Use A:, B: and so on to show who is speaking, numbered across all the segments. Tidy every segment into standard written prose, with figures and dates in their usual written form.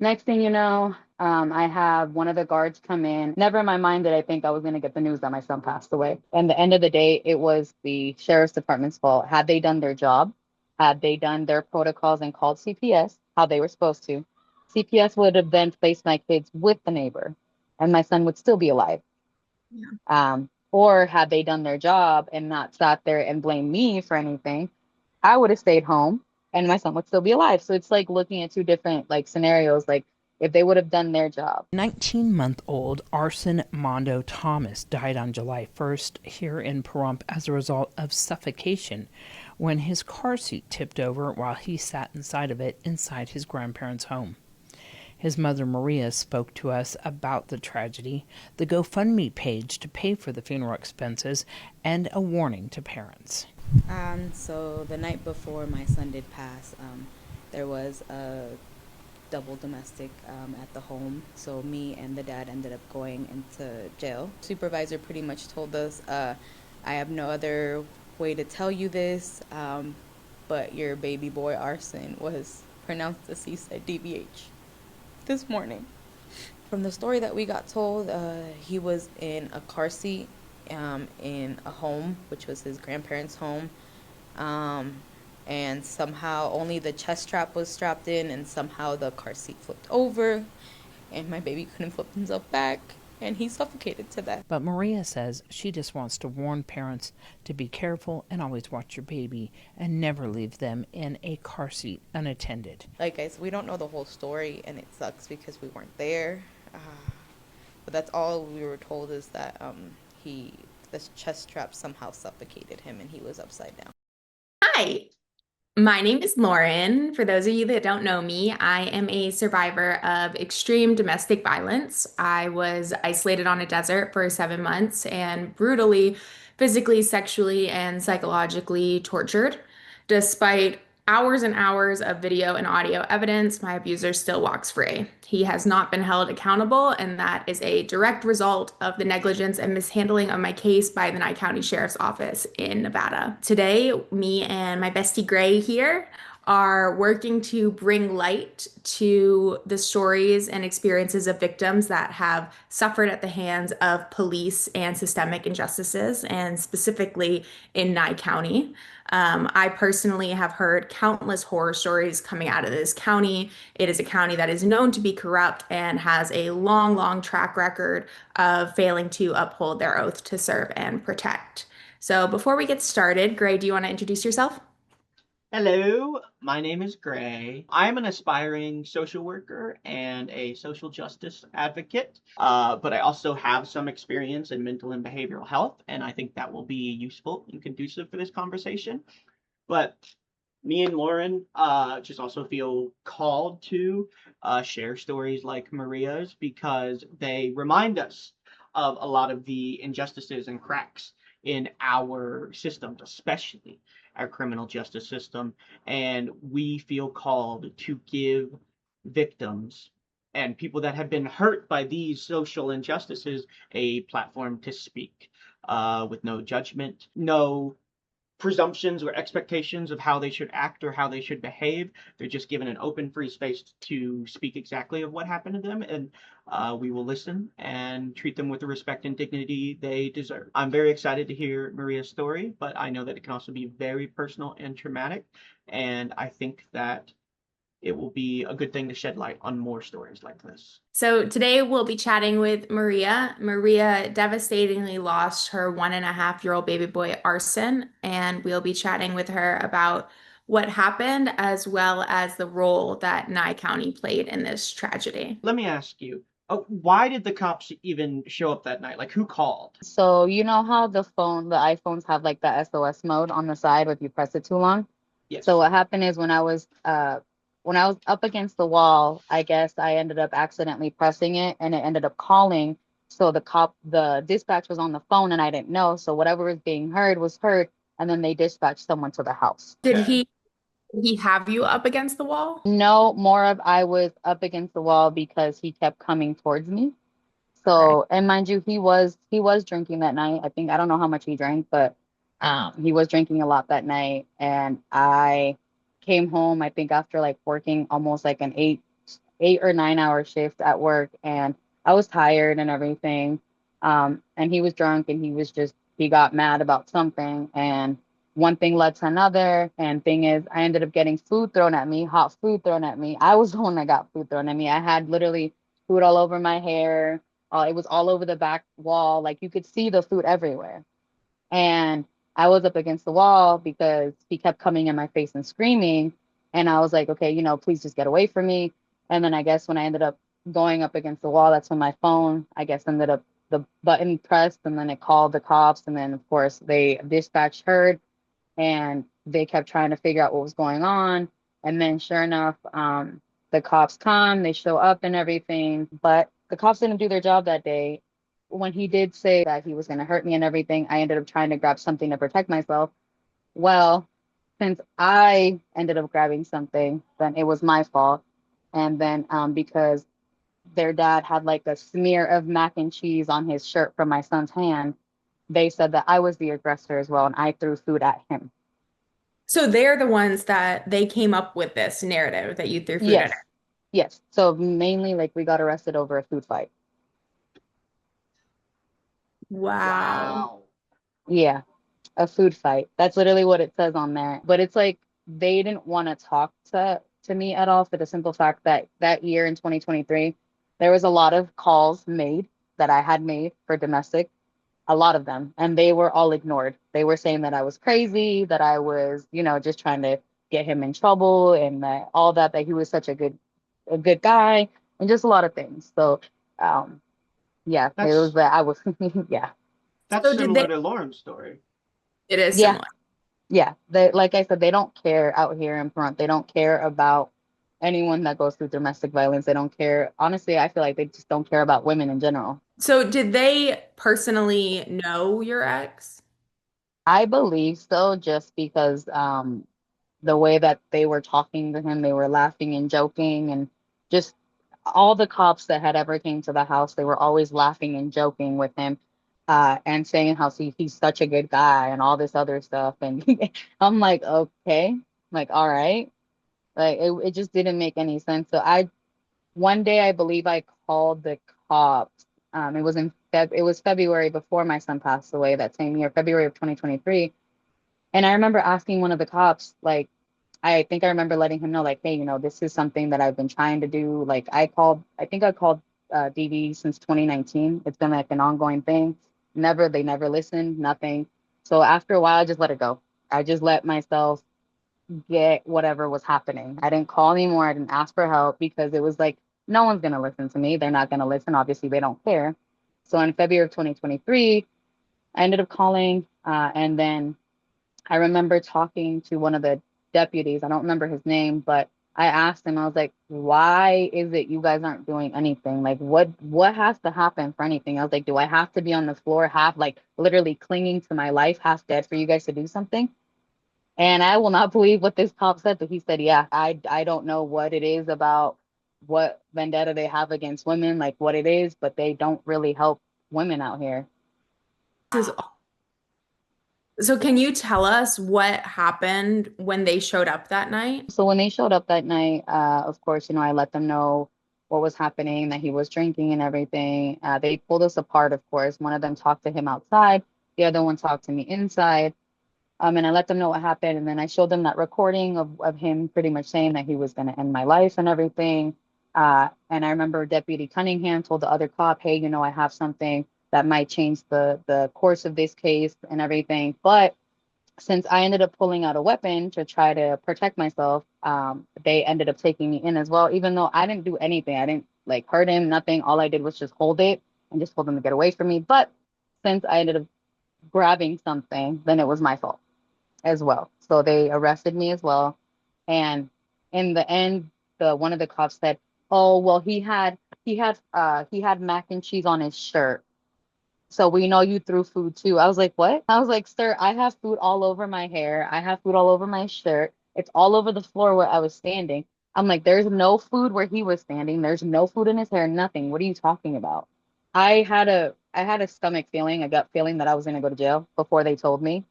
A: Next thing you know, I have one of the guards come in. Never in my mind did I think I was going to get the news that my son passed away. And the end of the day, it was the sheriff's department's fault. Had they done their job, had they done their protocols and called CPS how they were supposed to, CPS would have then placed my kids with the neighbor, and my son would still be alive.
B: Yeah.
A: Or had they done their job and not sat there and blamed me for anything, I would have stayed home and my son would still be alive. So it's like looking at two different like scenarios. Like if they would have done their job.
C: 19-month-old Arsyn Mondo Thomas died on July 1st here in Pahrump as a result of suffocation when his car seat tipped over while he sat inside of it inside his grandparents' home. His mother Maria spoke to us about the tragedy, the GoFundMe page to pay for the funeral expenses, and a warning to parents.
B: So the night before my son did pass, there was a double domestic at the home. So me and the dad ended up going into jail. Supervisor pretty much told us, I have no other way to tell you this, but your baby boy Arsyn was pronounced deceased at DBH this morning. From the story that we got told, he was in a car seat in a home, which was his grandparents' home. Um, and somehow only the chest strap was strapped in, and somehow the car seat flipped over, and my baby couldn't flip himself back, and he suffocated to death.
C: But Maria says she just wants to warn parents to be careful and always watch your baby and never leave them in a car seat unattended.
B: Like, guys, we don't know the whole story, and it sucks because we weren't there. But that's all we were told, is that he this chest strap somehow suffocated him, and he was upside down.
D: Hi, my name is Lauren. For those of you that don't know me, I am a survivor of extreme domestic violence. I was isolated on a desert for 7 months and brutally, physically, sexually, and psychologically tortured. Despite hours and hours of video and audio evidence, my abuser still walks free. He has not been held accountable, and that is a direct result of the negligence and mishandling of my case by the Nye County Sheriff's Office in Nevada. Today, me and my bestie Gray here are working to bring light to the stories and experiences of victims that have suffered at the hands of police and systemic injustices, and specifically in Nye County. I personally have heard countless horror stories coming out of this county. It is a county that is known to be corrupt and has a long, long track record of failing to uphold their oath to serve and protect. So before we get started, Gray, do you want to introduce yourself?
E: Hello, my name is Gray. I'm an aspiring social worker and a social justice advocate, but I also have some experience in mental and behavioral health, and I think that will be useful and conducive for this conversation. But me and Lauren just also feel called to share stories like Maria's because they remind us of a lot of the injustices and cracks in our systems, especially our criminal justice system. And we feel called to give victims and people that have been hurt by these social injustices a platform to speak with no judgment, no presumptions or expectations of how they should act or how they should behave. They're just given an open, free space to speak exactly of what happened to them, and we will listen and treat them with the respect and dignity they deserve. I'm very excited to hear Maria's story, but I know that it can also be very personal and traumatic, and I think that it will be a good thing to shed light on more stories like this.
D: So today we'll be chatting with Maria. Maria devastatingly lost her 1.5-year-old baby boy, Arsyn, and we'll be chatting with her about what happened as well as the role that Nye County played in this tragedy.
E: Let me ask you, why did the cops even show up that night? Like, who called?
A: So you know how the iPhones have like the SOS mode on the side if you press it too long? So
E: Yes.
A: what happened is when I was up against the wall, I guess I ended up accidentally pressing it and it ended up calling. So the dispatch was on the phone and I didn't know. So whatever was being heard was heard, and then they dispatched someone to the house.
D: Did
E: Okay.
D: he have you up against the wall?
A: No, more of I was up against the wall because he kept coming towards me.
D: Okay.
A: So, and mind you, he was drinking that night. I think I don't know how much he drank, but he was drinking a lot that night. And I came home, I think after like working almost like an 8 or 9 hour shift at work, and I was tired and everything. And he was drunk, and he got mad about something, and one thing led to another. And thing is, I ended up getting food thrown at me, hot food thrown at me. I was the one that got food thrown at me. I had literally food all over my hair. It was all over the back wall. Like you could see the food everywhere. And I was up against the wall because he kept coming in my face and screaming. And I was like, okay, please just get away from me. And then I guess when I ended up going up against the wall, that's when my phone, I guess, ended up the button pressed, and then it called the cops. And then, of course, they dispatched HERD, and they kept trying to figure out what was going on. And then, sure enough, the cops come, they show up and everything, but the cops didn't do their job that day. When he did say that he was going to hurt me and everything, I ended up trying to grab something to protect myself. Well, since I ended up grabbing something, then it was my fault. And then because their dad had like a smear of mac and cheese on his shirt from my son's hand, they said that I was the aggressor as well, and I threw food at him.
D: So they're the ones that they came up with this narrative that you threw food at her.
A: Yes. Yes. So mainly like we got arrested over a food fight.
D: Wow.
E: Wow.
A: Yeah, a food fight. That's literally what it says on there. But it's like they didn't want to talk to me at all, for the simple fact that that year in 2023, there was a lot of calls made that I had made for domestic, a lot of them, and they were all ignored. They were saying that I was crazy, that I was, just trying to get him in trouble, and that all that he was such a good guy, and just a lot of things. So, um, yeah, it was
E: That's
A: that I was, yeah,
E: that's
D: So did
E: similar
D: they?
E: to Lauren's story.
D: It is
A: yeah,
D: similar.
A: yeah. They, like I said, they don't care out here in front. They don't care about anyone that goes through domestic violence. They don't care. Honestly, I feel like they just don't care about women in general.
D: So did they personally know your ex?
A: I believe so, just because the way that they were talking to him, they were laughing and joking, and just all the cops that had ever came to the house, they were always laughing and joking with him, and saying how he's such a good guy and all this other stuff. And I'm like, okay, like, all right. Like it just didn't make any sense. So one day I believe I called the cops. It was February before my son passed away that same year, February of 2023. And I remember asking one of the cops, like, I think I remember letting him know, like, hey, this is something that I've been trying to do. Like, I think I called DV since 2019. It's been like an ongoing thing. They never listened, nothing. So after a while, I just let it go. I just let myself get whatever was happening. I didn't call anymore. I didn't ask for help, because it was like, no one's going to listen to me. They're not going to listen. Obviously, they don't care. So in February of 2023, I ended up calling, and then I remember talking to one of the deputies. I don't remember his name, but I asked him, I was like, why is it you guys aren't doing anything? Like, what has to happen for anything? I was like, do I have to be on the floor, half like literally clinging to my life, half dead, for you guys to do something? And I will not believe what this cop said, but he said, yeah, I don't know what it is about what vendetta they have against women, like what it is, but they don't really help women out here.
D: This is- So can you tell us what happened when they showed up that night?
A: So when they showed up that night, of course, I let them know what was happening, that he was drinking and everything. They pulled us apart, of course. One of them talked to him outside, the other one talked to me inside. And I let them know what happened. And then I showed them that recording of him pretty much saying that he was going to end my life and everything. And I remember Deputy Cunningham told the other cop, hey, I have something that might change the course of this case and everything. But since I ended up pulling out a weapon to try to protect myself, they ended up taking me in as well, even though I didn't do anything. I didn't like hurt him, nothing. All I did was just hold it and just told them to get away from me. But since I ended up grabbing something, then it was my fault as well. So they arrested me as well. And in the end, the one of the cops said, "Oh, well, he had mac and cheese on his shirt. So we know you threw food too." I was like, "What?" I was like, "Sir, I have food all over my hair. I have food all over my shirt. It's all over the floor where I was standing." I'm like, "There's no food where he was standing. There's no food in his hair, nothing. What are you talking about?" I had a stomach feeling, a gut feeling that I was gonna go to jail before they told me.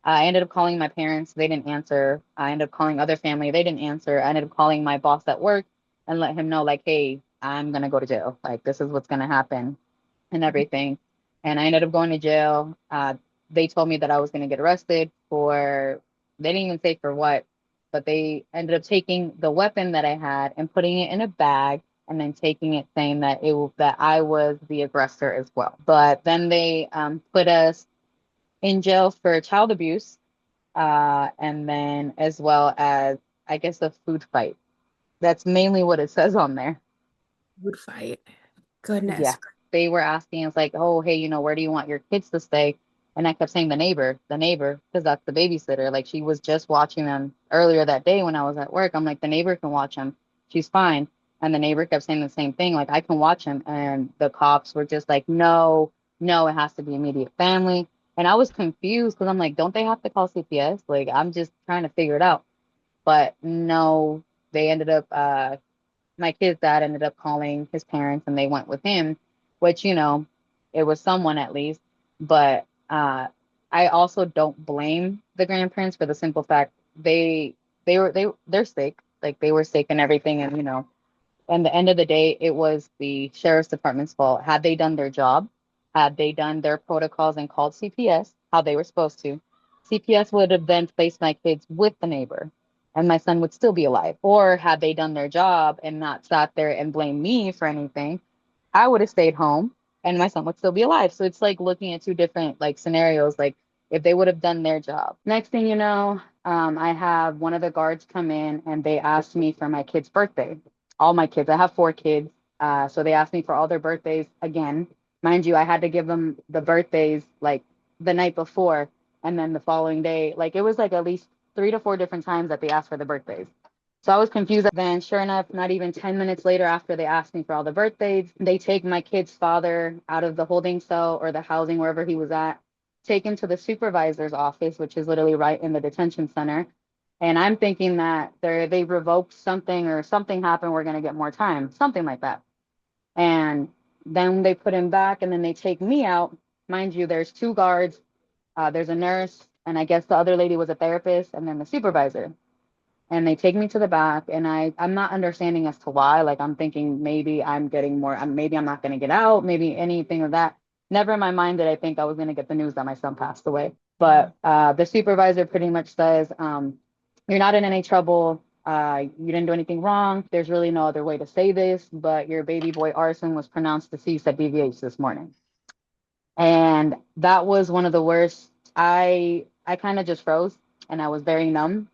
A: I ended up calling my parents. They didn't answer. I ended up calling other family. They didn't answer. I ended up calling my boss at work. and let him know, like, hey, I'm gonna go to jail. Like, this is what's gonna happen and everything. And I ended up going to jail. They told me that I was gonna get arrested for, they didn't even say for what, but they ended up taking the weapon that I had and putting it in a bag and then taking it, saying that that I was the aggressor as well. But then they put us in jail for child abuse, and then as well as, I guess, a food fight. That's mainly what it says on there.
D: Would fight.
A: Yeah.
D: Goodness.
A: They were asking us like, oh, hey, where do you want your kids to stay? And I kept saying the neighbor, because that's the babysitter. Like, she was just watching them earlier that day when I was at work. I'm like, the neighbor can watch them. She's fine. And the neighbor kept saying the same thing, like, I can watch him. And the cops were just like, no, no, it has to be immediate family. And I was confused because I'm like, don't they have to call CPS? Like, I'm just trying to figure it out. But no, they ended up my kid's dad ended up calling his parents and they went with him, which, it was someone at least. But I also don't blame the grandparents for the simple fact they're sick. Like, they were sick and everything, and and the end of the day, it was the sheriff's department's fault. Had they done their job, had they done their protocols and called CPS how they were supposed to, CPS would have then placed my kids with the neighbor and my son would still be alive. Or had they done their job and not sat there and blamed me for anything, I would have stayed home and my son would still be alive. So it's like looking at two different like scenarios, like if they would have done their job. Next thing you know, I have one of the guards come in and they asked me for my kid's birthday. All my kids, I have 4 kids. So they asked me for all their birthdays again. Mind you, I had to give them the birthdays like the night before and then the following day. Like, it was like at least 3 to 4 different times that they asked for the birthdays. So I was confused. Then, sure enough, not even 10 minutes later, after they asked me for all the birthdays, they take my kid's father out of the holding cell or the housing, wherever he was at, take him to the supervisor's office, which is literally right in the detention center. And I'm thinking that they revoked something or something happened. We're going to get more time, something like that. And then they put him back and then they take me out. Mind you, there's 2 guards, there's a nurse, and I guess the other lady was a therapist, and then the supervisor. And they take me to the back and I'm not understanding as to why. Like, I'm thinking maybe I'm getting more, maybe I'm not going to get out, maybe anything of that. Never in my mind did I think I was going to get the news that my son passed away. But the supervisor pretty much says, you're not in any trouble. You didn't do anything wrong. There's really no other way to say this, but your baby boy Arsyn was pronounced deceased at BVH this morning. And that was one of the worst. I kind of just froze and I was very numb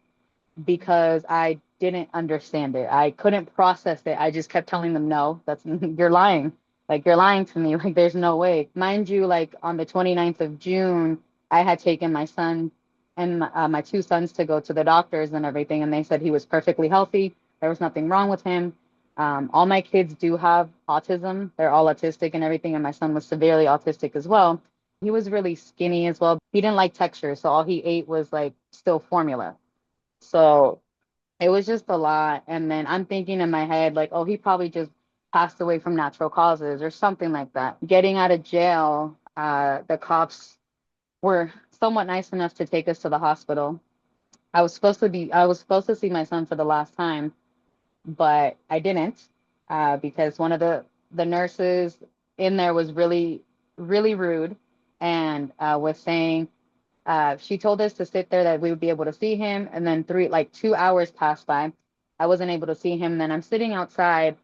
A: because I didn't understand it. I couldn't process it. I just kept telling them, no, that's you're lying. Like, you're lying to me. Like, there's no way. Mind you, like on the 29th of June, I had taken my son and my 2 sons to go to the doctors and everything, and they said he was perfectly healthy. There was nothing wrong with him. All my kids do have autism. They're all autistic and everything, and my son was severely autistic as well. He was really skinny as well. He didn't like texture, so all he ate was like still formula. So it was just a lot. And then I'm thinking in my head, like, oh, he probably just passed away from natural causes or something like that. Getting out of jail, the cops were somewhat nice enough to take us to the hospital. I was supposed to see my son for the last time, but I didn't, because one of the nurses in there was really, really rude and was saying, she told us to sit there, that we would be able to see him. And then 2 hours passed by. I wasn't able to see him. Then I'm sitting outside.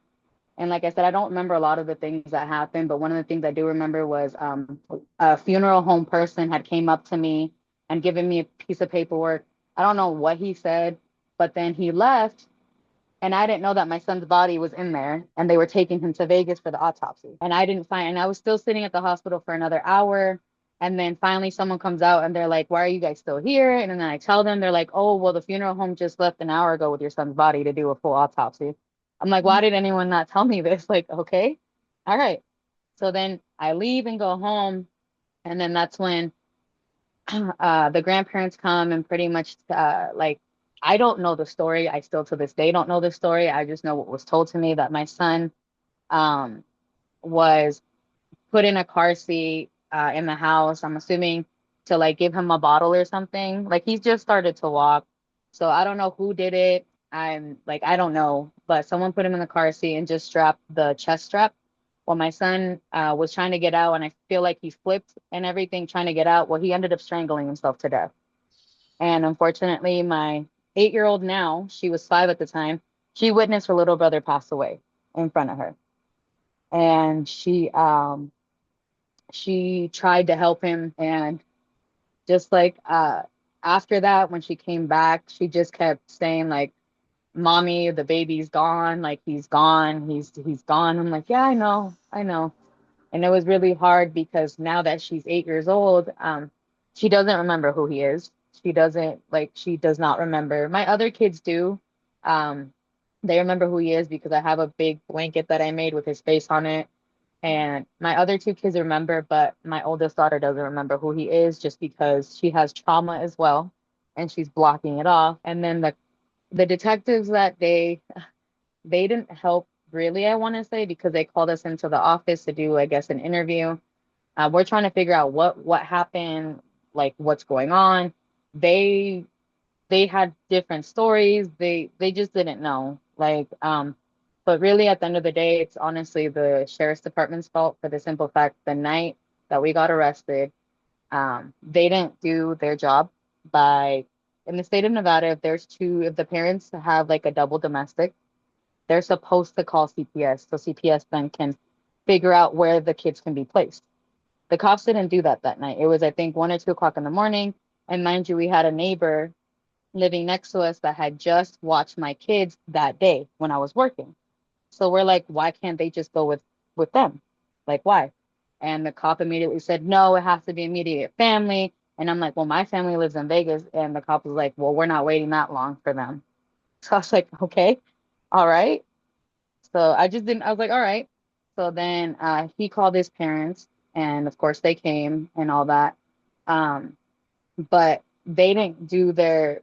A: And like I said, I don't remember a lot of the things that happened, but one of the things I do remember was a funeral home person had came up to me and given me a piece of paperwork. I don't know what he said, but then he left and I didn't know that my son's body was in there and they were taking him to Vegas for the autopsy. And I didn't find, and I was still sitting at the hospital for another hour. And then finally someone comes out and they're like, why are you guys still here? And then I tell them, they're like, oh, well, the funeral home just left an hour ago with your son's body to do a full autopsy. I'm like, why did anyone not tell me this? Like, okay, all right. So then I leave and go home. And then that's when the grandparents come and pretty much like, I don't know the story. I still to this day don't know the story. I just know what was told to me, that my son um, was put in a car seat in the house. I'm assuming to like give him a bottle or something. Like, he's just started to walk. So I don't know who did it. I'm like, I don't know. but someone put him in the car seat and just strapped the chest strap. Well, my son was trying to get out, and I feel like he flipped and everything trying to get out. Well, he ended up strangling himself to death. And unfortunately, my 8-year old now, she was 5 at the time, she witnessed her little brother pass away in front of her. And she tried to help him, and just like after that, when she came back, she just kept saying like, "Mommy, the baby's gone, like he's gone, he's gone." I'm like, "Yeah, I know, I know." And it was really hard because now that she's 8 years old, she doesn't remember who he is. She doesn't like she does not remember. My other kids do. Um, they remember who he is because I have a big blanket that I made with his face on it. And my other 2 kids remember, but my oldest daughter doesn't remember who he is just because she has trauma as well and she's blocking it off. And then the detectives that they didn't help really, I want to say, because they called us into the office to do, I guess, an interview. We're trying to figure out what happened, like what's going on. They they had different stories. They just didn't know. But really at the end of the day, it's honestly the sheriff's department's fault for the simple fact the night that we got arrested, they didn't do their job by in the state of Nevada, if the parents have like a double domestic, they're supposed to call CPS so CPS then can figure out where the kids can be placed. The cops didn't do that that night. It was, I think, 1 or 2 o'clock in the morning. And mind you, we had a neighbor living next to us that had just watched my kids that day when I was working. So we're like, why can't they just go with them? Like, why? And the cop immediately said, no, it has to be immediate family. And I'm like, well, my family lives in Vegas. And the cop was like, well, we're not waiting that long for them. So I was like, okay, all right. So I just didn't, I was like, all right. So then he called his parents, and of course they came and all that. Um, but they didn't do their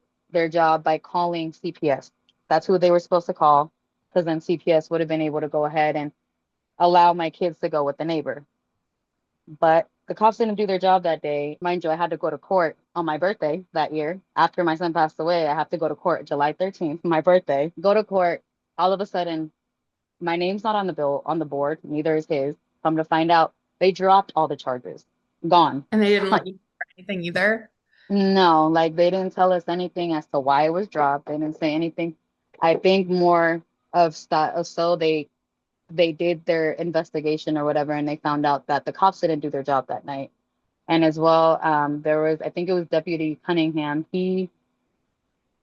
A: job by calling CPS. That's who they were supposed to call, because then CPS would have been able to go ahead and allow my kids to go with the neighbor. But the cops didn't do their job that day. Mind you, I had to go to court on my birthday that year. After my son passed away, I have to go to court July 13th, my birthday. Go to court. All of a sudden, my name's not on the bill on the board, neither is his. Come to find out, they dropped all the charges. Gone.
D: And they didn't let you for anything either.
A: No, like they didn't tell us anything as to why it was dropped. They didn't say anything. I think more of stuff. So they did their investigation or whatever, and they found out that the cops didn't do their job that night. And as well, there was, I think it was Deputy Cunningham.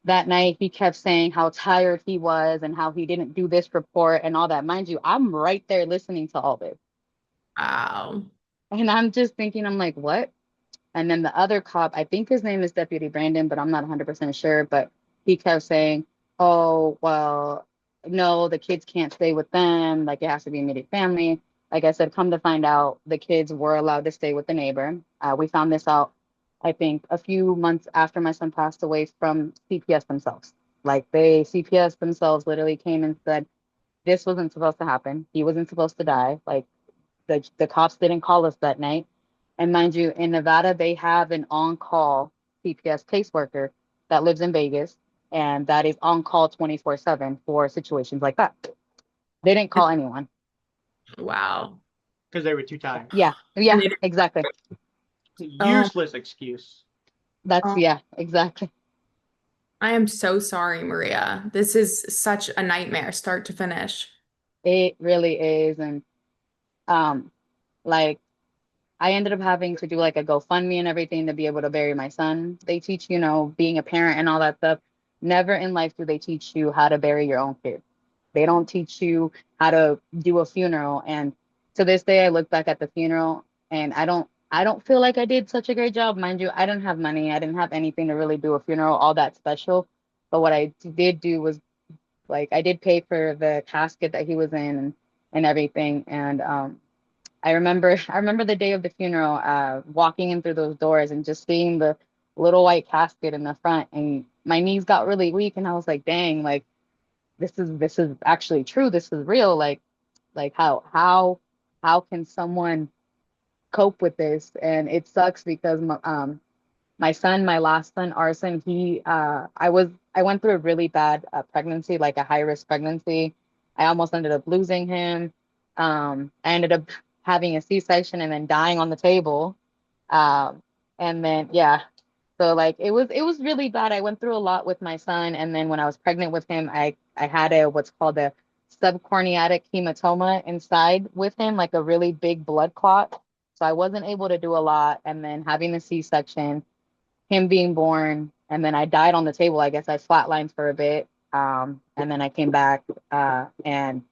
A: That night he kept saying how tired he was and how he didn't do this report and all that. Mind you, I'm right there listening to all this.
D: Wow.
A: And I'm just thinking, I'm like, what? And then the other cop, I think his name is Deputy Brandon, but I'm not 100% sure. But he kept saying, oh, well, no, the kids can't stay with them. Like it has to be immediate family. Like I said, come to find out, the kids were allowed to stay with the neighbor. We found this out, I think, a few months after my son passed away from CPS themselves. CPS themselves literally came and said, this wasn't supposed to happen. He wasn't supposed to die. Like the cops didn't call us that night. And mind you, in Nevada, they have an on-call CPS caseworker that lives in Vegas, and that is on call 24/7 for situations like that. They didn't call anyone.
D: Wow.
E: Because they were too tired.
A: Yeah,
D: And
A: yeah,
D: they didn't.
A: exactly.
D: Oh,
E: Useless excuse.
D: oh,
A: Yeah, exactly.
D: I am so sorry, Maria. This is such a nightmare, start to finish.
A: It really is. And um, like I ended up having to do like a GoFundMe and everything to be able to bury my son. They teach, being a parent and all that stuff. Never in life do they teach you how to bury your own kid. They don't teach you how to do a funeral. And to this day, I look back at the funeral and I don't feel like I did such a great job. Mind you, I didn't have money. I didn't have anything to really do a funeral all that special. But what I did do was like I did pay for the casket that he was in and everything. And I remember the day of the funeral, walking in through those doors and just seeing the little white casket in the front, and my knees got really weak, and I was like, dang, like this is actually true. This is real. Like how can someone cope with this? And it sucks because My son, my last son, Arsyn, I went through a really bad pregnancy, like a high risk pregnancy. I almost ended up losing him. I ended up having a C-section and then dying on the table. Um, and then yeah, so like it was really bad. I went through a lot with my son, and then when I was pregnant with him, I had a what's called a subcorneatic hematoma inside with him, like a really big blood clot. So I wasn't able to do a lot, and then having the C-section, him being born, and then I died on the table. I guess I flatlined for a bit, and then I came back, and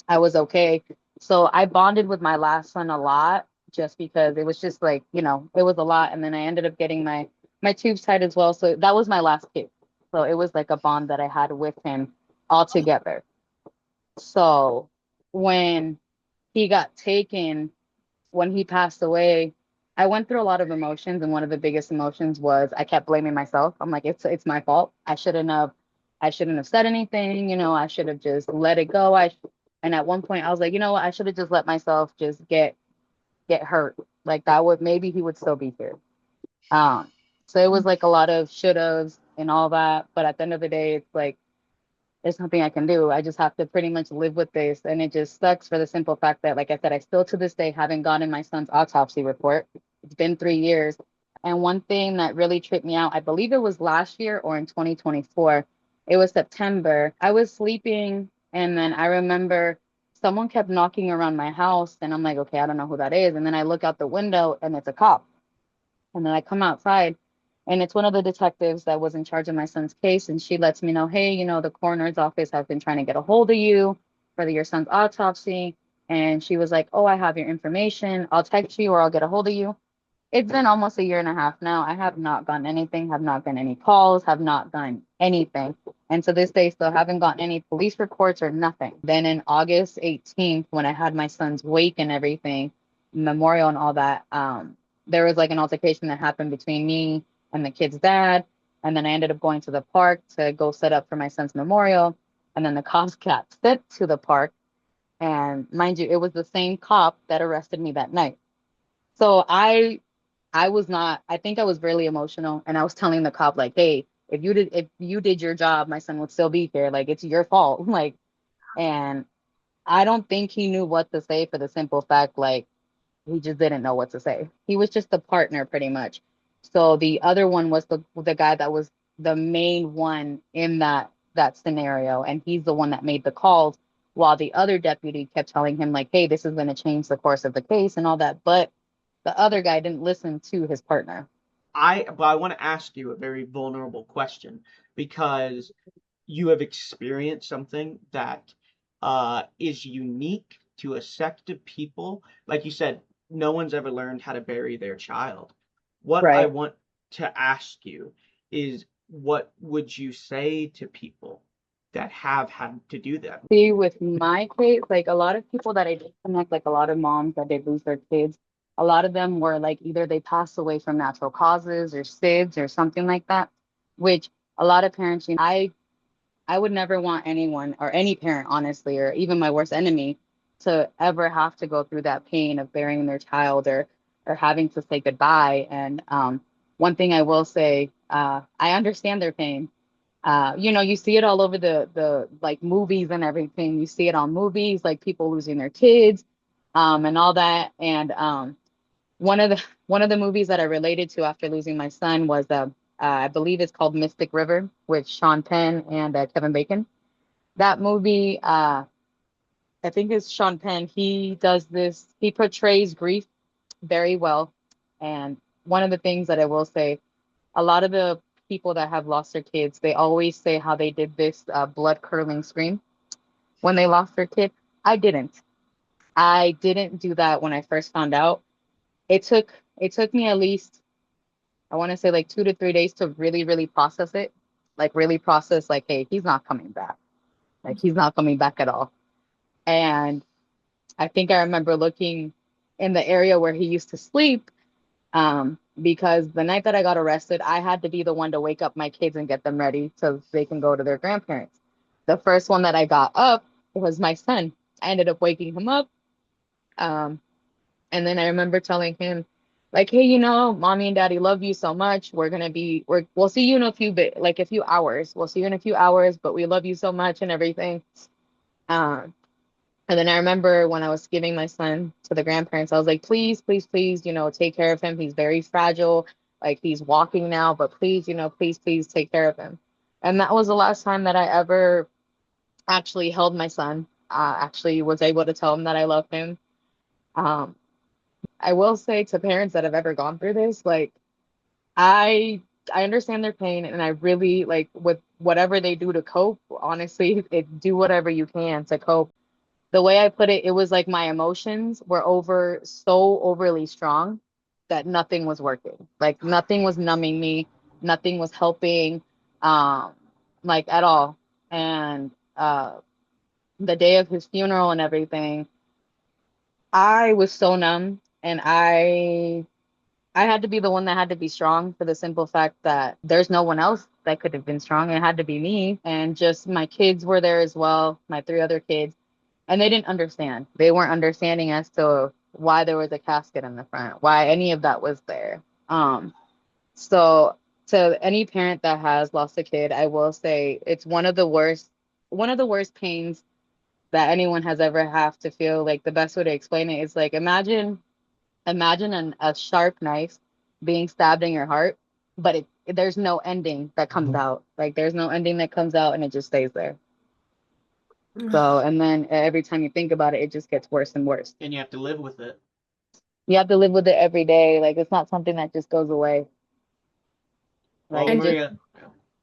A: I was okay. So I bonded with my last son a lot just because it was just like, it was a lot. And then I ended up getting my tubes tied as well. So that was my last kid. So it was like a bond that I had with him all together. So when he got taken, when he passed away, I went through a lot of emotions, and one of the biggest emotions was I kept blaming myself. I'm like, it's my fault. I shouldn't have said anything. I should have just let it go. And at one point I was like, you know what? I should have just let myself just get hurt. Like that would maybe he would still be here. Um, so it was like a lot of should haves and all that. But at the end of the day, it's like there's nothing I can do. I just have to pretty much live with this. And it just sucks for the simple fact that, like I said, I still to this day haven't gotten my son's autopsy report. It's been 3 years. And one thing that really tripped me out, I believe it was last year or in 2024, it was September. I was sleeping, and then I remember someone kept knocking around my house. And I'm like, okay, I don't know who that is. And then I look out the window and it's a cop. And then I come outside, and it's one of the detectives that was in charge of my son's case. And she lets me know, hey, the coroner's office has been trying to get a hold of you for your son's autopsy. And she was like, oh, I have your information. I'll text you or I'll get a hold of you. It's been almost a year and a half now. I have not gotten anything, have not gotten any calls, have not done anything. And to this day, still haven't gotten any police reports or nothing. Then in August 18th, when I had my son's wake and everything, memorial and all that, there was like an altercation that happened between me and the kid's dad. And then I ended up going to the park to go set up for my son's memorial. And then the cops got sent to the park. And mind you, it was the same cop that arrested me that night. So I was not, I think I was really emotional, and I was telling the cop like, hey, if you did your job, my son would still be here. Like it's your fault. Like, and I don't think he knew what to say for the simple fact like he just didn't know what to say. He was just a partner pretty much. So the other one was the guy that was the main one in that scenario, and he's the one that made the calls, while the other deputy kept telling him like, hey, this is going to change the course of the case and all that. But the other guy didn't listen to his partner.
E: But I want to ask you a very vulnerable question because you have experienced something that is unique to a sect of people. Like you said, no one's ever learned how to bury their child. What I
A: Right.
E: want to ask you is, what would you say to people that have had to do that?
A: See, with my case, like a lot of people that I did connect, like a lot of moms that did lose their kids, a lot of them were like either they passed away from natural causes or SIDS or something like that, which a lot of parents, I would never want anyone or any parent, honestly, or even my worst enemy to ever have to go through that pain of burying their child or having to say goodbye. And one thing I will say, I understand their pain. You see it all over the like movies and everything. You see it on movies, like people losing their kids, and all that. And one of the movies that I related to after losing my son was I believe it's called Mystic River with Sean Penn and Kevin Bacon. That movie, I think it's Sean Penn. He does this. He portrays grief very well. And one of the things that I will say, a lot of the people that have lost their kids, they always say how they did this blood curdling scream when they lost their kid. I didn't. I didn't do that when I first found out. It took me at least, I want to say like 2 to 3 days to really, really process it. Like really process like, hey, he's not coming back. Like he's not coming back at all. And I think I remember looking in the area where he used to sleep, because the night that I got arrested, I had to be the one to wake up my kids and get them ready so they can go to their grandparents. The first one that I got up was my son. I ended up waking him up. Um, and then I remember telling him, Like, hey, mommy and daddy love you so much. We'll see you in a few hours. We'll see you in a few hours, but we love you so much and everything. Um, and then I remember when I was giving my son to the grandparents, I was like, please, please, please, take care of him. He's very fragile. Like he's walking now, but please, please, please take care of him. And that was the last time that I ever actually held my son. Actually was able to tell him that I love him. Um, I will say to parents that have ever gone through this, like I I understand their pain and I really like with whatever they do to cope, honestly, do whatever you can to cope. The way I put it, it was like my emotions were so overly strong that nothing was working. Like nothing was numbing me, nothing was helping, um, like at all. And the day of his funeral and everything, I was so numb and I had to be the one that had to be strong for the simple fact that there's no one else that could have been strong. It had to be me. And just my kids were there as well, my three other kids, and they didn't understand. They weren't understanding as to why there was a casket in the front, why any of that was there. So to any parent that has lost a kid, I will say it's one of the worst pains that anyone has ever have to feel. Like the best way to explain it is like imagine a sharp knife being stabbed in your heart, but there's no ending that comes out. Like there's no ending that comes out and it just stays there. So, and then every time you think about it, it just gets worse and worse.
E: And you have to live with it.
A: You have to live with it every day. Like it's not something that just goes away. Like
E: Well,
A: it
D: And
A: just
E: Maria,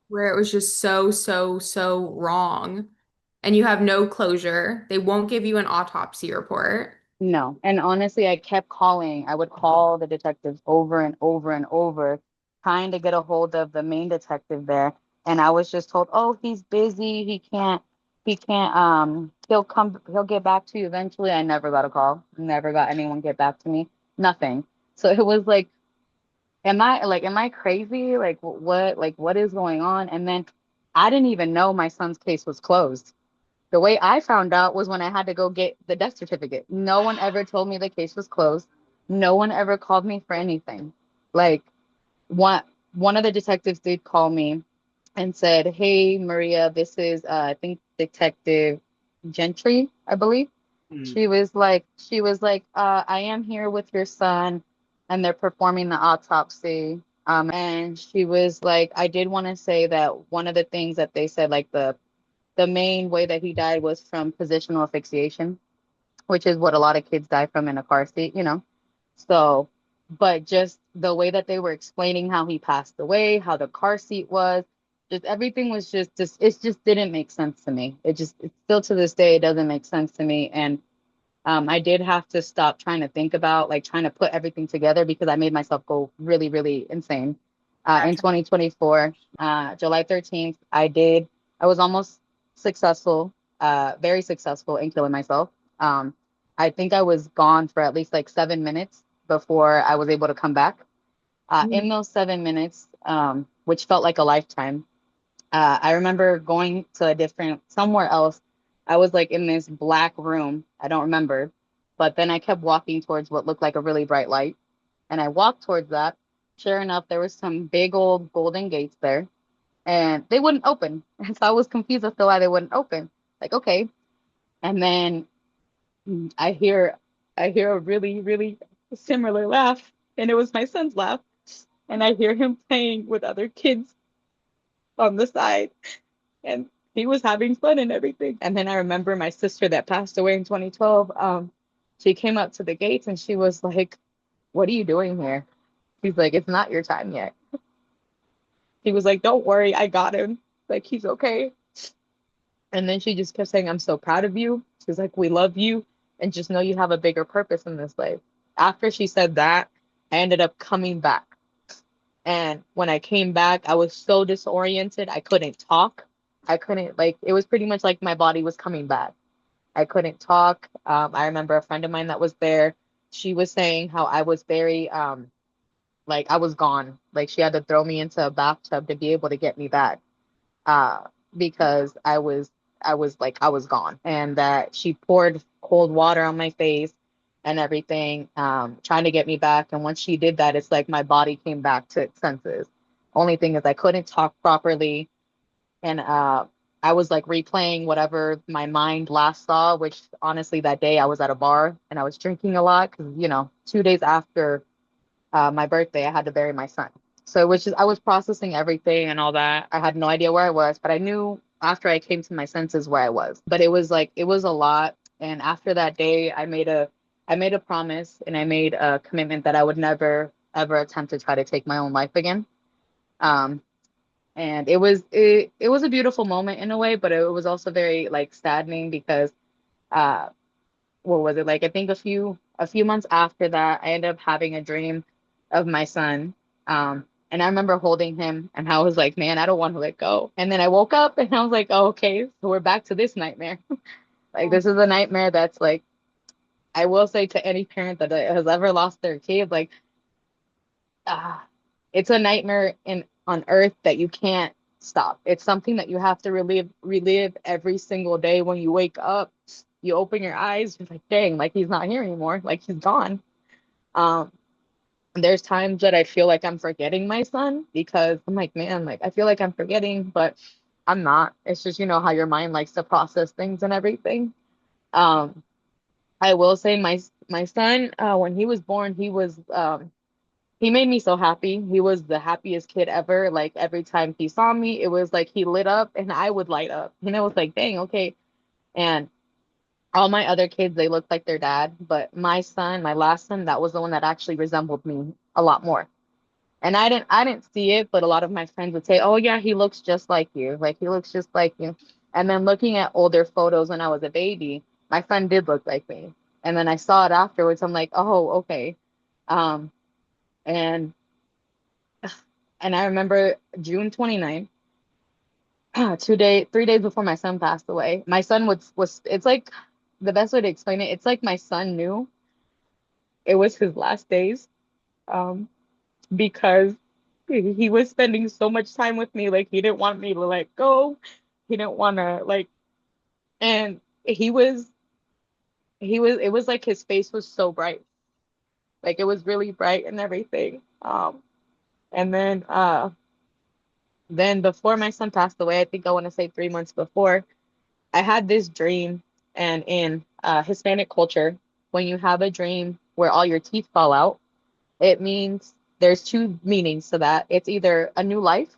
D: where it was just so, so, so wrong. And you have no closure. They won't give you an autopsy report.
A: no. And honestly, I kept calling. I would call the detectives over and over and over, trying to get a hold of the main detective there. And I was just told, oh, he's busy. He'll get back to you eventually. I never got a call. Never got anyone get back to me. Nothing. So it was like, am I crazy? What is going on? And then I didn't even know my son's case was closed. The way I found out was when I had to go get the death certificate. No one ever told me the case was closed. No one ever called me for anything. Like one one of the detectives did call me and said, "Hey Maria, this is I think Detective Gentry, I believe."
E: mm,
A: She was like, I am here with your son and they're performing the autopsy. And she was like, I did want to say that one of the things that they said, like the main way that he died was from positional asphyxiation, which is what a lot of kids die from in a car seat. So, but just the way that they were explaining how he passed away, how the car seat was, just everything was just it just didn't make sense to me. It still to this day, it doesn't make sense to me. And I did have to stop trying to think about like trying to put everything together because I made myself go really, really insane. In
D: Gotcha.
A: 2024, July 13th, I was almost successful, very successful in killing myself. Um, I think I was gone for at least like 7 minutes before I was able to come back. In those 7 minutes, which felt like a lifetime, I remember going to somewhere else. I was like in this black room. I don't remember. But then I kept walking towards what looked like a really bright light. And I walked towards that. Sure enough, there was some big old golden gates there. And they wouldn't open. And so I was confused as to why they wouldn't open. Like, okay. And then I hear I hear a really, really similar laugh. And it was my son's laugh. And I hear him playing with other kids on the side. And he was having fun and everything. And then I remember my sister that passed away in 2012. She came up to the gates and she was like, "What are you doing here?" He's like, "It's not your time yet." He was like, "Don't worry, I got him. Like he's okay." And then she just kept saying, "I'm so proud of you." She's like, "We love you, and just know you have a bigger purpose in this life." After she said that, I ended up coming back. And when I came back, I was so disoriented. I couldn't talk. I couldn't, like, it was pretty much like my body was coming back. I couldn't talk. I remember a friend of mine that was there. She was saying how I was very, like, I was gone. Like, she had to throw me into a bathtub to be able to get me back, uh, because I was like, I was gone. And that she poured cold water on my face and everything, trying to get me back. And once she did that, it's like my body came back to its senses. Only thing is I couldn't talk properly, and I was like replaying whatever my mind last saw, which honestly that day I was at a bar and I was drinking a lot because 2 days after my birthday I had to bury my son. So it was just I was processing everything and all that. I had no idea where I was, but I knew after I came to my senses where I was. But it was like it was a lot. And after that day, I made a promise and I made a commitment that I would never ever attempt to try to take my own life again. Um, and it was a beautiful moment in a way, but it was also very like saddening because uh what was it like I think a few months after that I ended up having a dream of my son. And I remember holding him and I was like, man, I don't want to let go. And then I woke up and I was like, oh, okay, so we're back to this nightmare. Like this is a nightmare that's like I will say to any parent that has ever lost their kid, like ah, it's a nightmare in on earth that you can't stop. It's something that you have to relive every single day when you wake up. You open your eyes, you're like, dang, like he's not here anymore, like he's gone. Um, there's times that I feel like I'm forgetting my son because I'm like, man, like I feel like I'm forgetting, but I'm not. It's just how your mind likes to process things and everything. Um, I will say my son, when he was born, he made me so happy. He was the happiest kid ever. Like every time he saw me, it was like he lit up and I would light up. It's like, dang, okay. And all my other kids, they looked like their dad, but my son, my last son, that was the one that actually resembled me a lot more. And I didn't see it, but a lot of my friends would say, "Oh yeah, he looks just like you. Like he looks just like you." And then looking at older photos when I was a baby, my son did look like me. And then I saw it afterwards. I'm like, "Oh, okay." Um, and and I remember June 29th, 3 days before my son passed away. My son was it's like the best way to explain it, it's like my son knew it was his last days. Um, because he was spending so much time with me, like he didn't want me to let go. He didn't want to like and he was it was like his face was so bright. Like it was really bright and everything. And then before my son passed away, I think I want to say 3 months before, I had this dream, and in Hispanic culture, when you have a dream where all your teeth fall out, it means there's two meanings to that. It's either a new life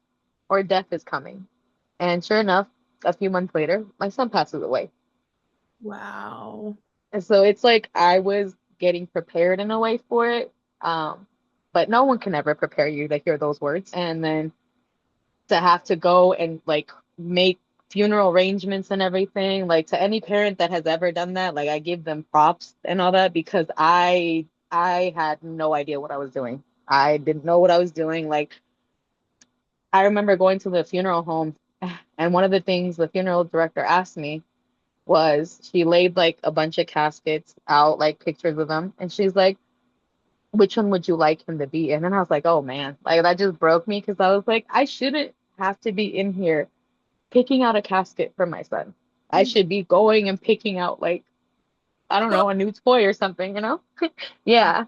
A: or death is coming. And sure enough, a few months later, my son passes away.
D: Wow.
A: And so it's like I was getting prepared in a way for it. Um, but no one can ever prepare you to hear those words. And then to have to go and like make funeral arrangements and everything, like to any parent that has ever done that, like I give them props and all that because I had no idea what I was doing. I didn't know what I was doing. Like I remember going to the funeral home and one of the things the funeral director asked me was she laid like a bunch of caskets out, like pictures of them, and she's like, which one would you like him to be in? And I was like, oh man, like that just broke me because I was like, I shouldn't have to be in here picking out a casket for my son. I should be going and picking out like, I don't know, a new toy or something. Yeah.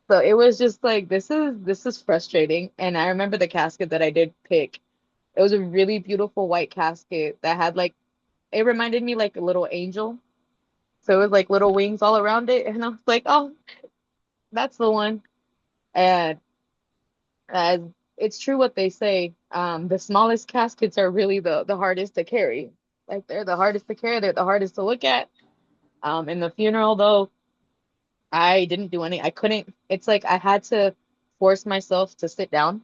A: So it was just like this is frustrating. And I remember the casket that I did pick. It was a really beautiful white casket that had like it reminded me like a little angel. So it was like little wings all around it. And I was like, oh, that's the one. And as it's true what they say, the smallest caskets are really the hardest to carry. Like they're the hardest to carry, they're the hardest to look at. In the funeral though, I didn't do any. I couldn't. It's like I had to force myself to sit down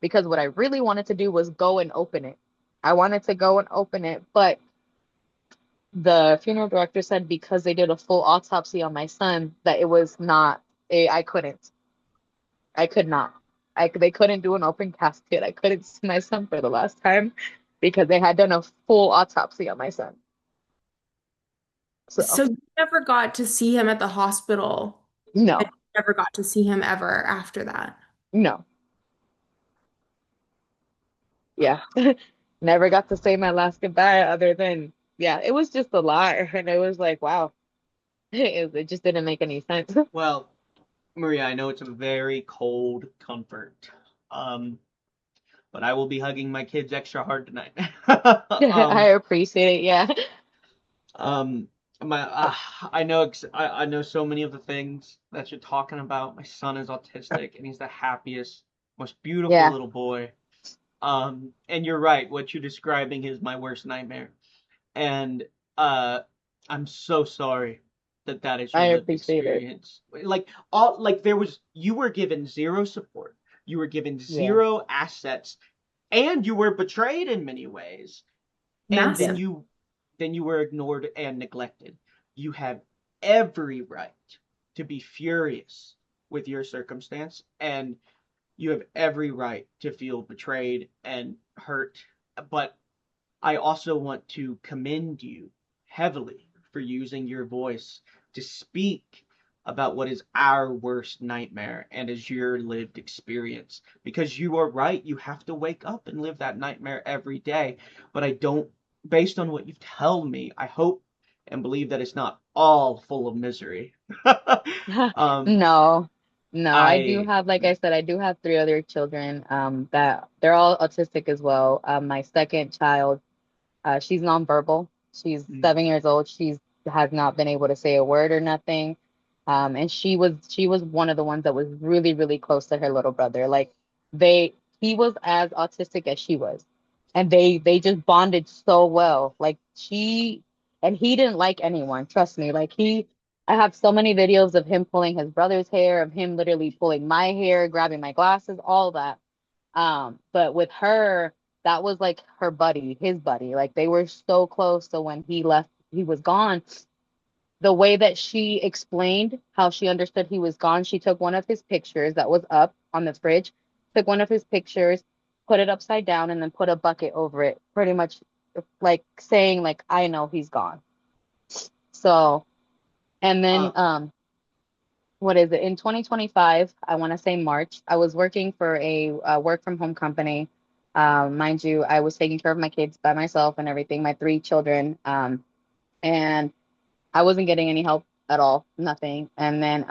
A: because what I really wanted to do was go and open it. I wanted to go and open it, but the funeral director said because they did a full autopsy on my son that it was not I couldn't. I could not. They couldn't do an open casket. I couldn't see my son for the last time because they had done a full autopsy on my son. So
D: So you never got to see him at the hospital and
A: no,
D: never got to see him ever after that.
A: no, yeah. Never got to say my last goodbye other than yeah, it was just a lot. And it was like, wow. It just didn't make any sense.
E: Well, Maria, I know it's a very cold comfort. Um, but I will be hugging my kids extra hard tonight.
A: I
E: um,
A: appreciate it. Yeah.
E: um, my I know so many of the things that you're talking about. My son is autistic, and he's the happiest, most beautiful
A: Yeah,
E: little boy. And you're right. What you're describing is my worst nightmare. And uh, I'm so sorry that that is
A: I
E: your lived
A: appreciate it.
E: experience. Like there was you were given zero support. You were given
A: Yeah.
E: zero assets and you were betrayed in many ways. And
A: Yeah.
D: Massive.
E: then you were ignored and neglected. You have every right to be furious with your circumstance, and you have every right to feel betrayed and hurt. But I also want to commend you heavily for using your voice to speak about what is our worst nightmare and is your lived experience. Because you are right, you have to wake up and live that nightmare every day. But I don't, based on what you tell me, I hope and believe that it's not all full of misery. um,
A: No, no, I do
E: I,
A: have, like I said, I do have three other children, that they're all autistic as well. My second child, she's nonverbal. She's
E: mm,
A: 7 years old. She's has not been able to say a word or nothing. And she was one of the ones that was really, really close to her little brother. Like he was as autistic as she was. And they just bonded so well. Like he didn't like anyone, trust me. I have so many videos of him pulling his brother's hair, of him literally pulling my hair, grabbing my glasses, all that. But with her, that was like her buddy, his buddy. Like they were so close. So when he left, he was gone. The way that she explained how she understood he was gone, she took one of his pictures that was up on the fridge, took one of his pictures, put it upside down, and then put a bucket over it, pretty much like saying, like, I know he's gone. So, and then
E: uh,
A: what is it? In 2025, I want to say March, I was working for a work from home company. Mind you, I was taking care of my kids by myself and everything, my three children. And I wasn't getting any help at all, nothing. And then,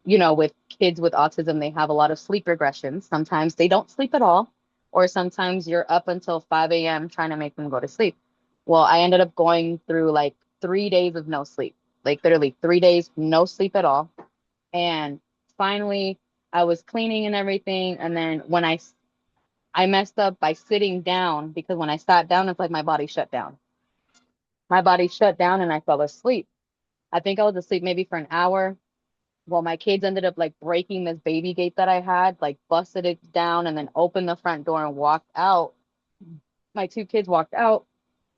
A: with kids with autism, they have a lot of sleep regressions. Sometimes they don't sleep at all, or sometimes you're up until 5 a.m. trying to make them go to sleep. Well, I ended up going through like 3 days of no sleep, like literally 3 days, no sleep at all. And finally, I was cleaning and everything. And then I messed up by sitting down, because when I sat down, it's like my body shut down. My body shut down and I fell asleep. I think I was asleep maybe for an hour. Well, my kids ended up like breaking this baby gate that I had, like busted it down and then opened the front door and walked out. My two kids walked out,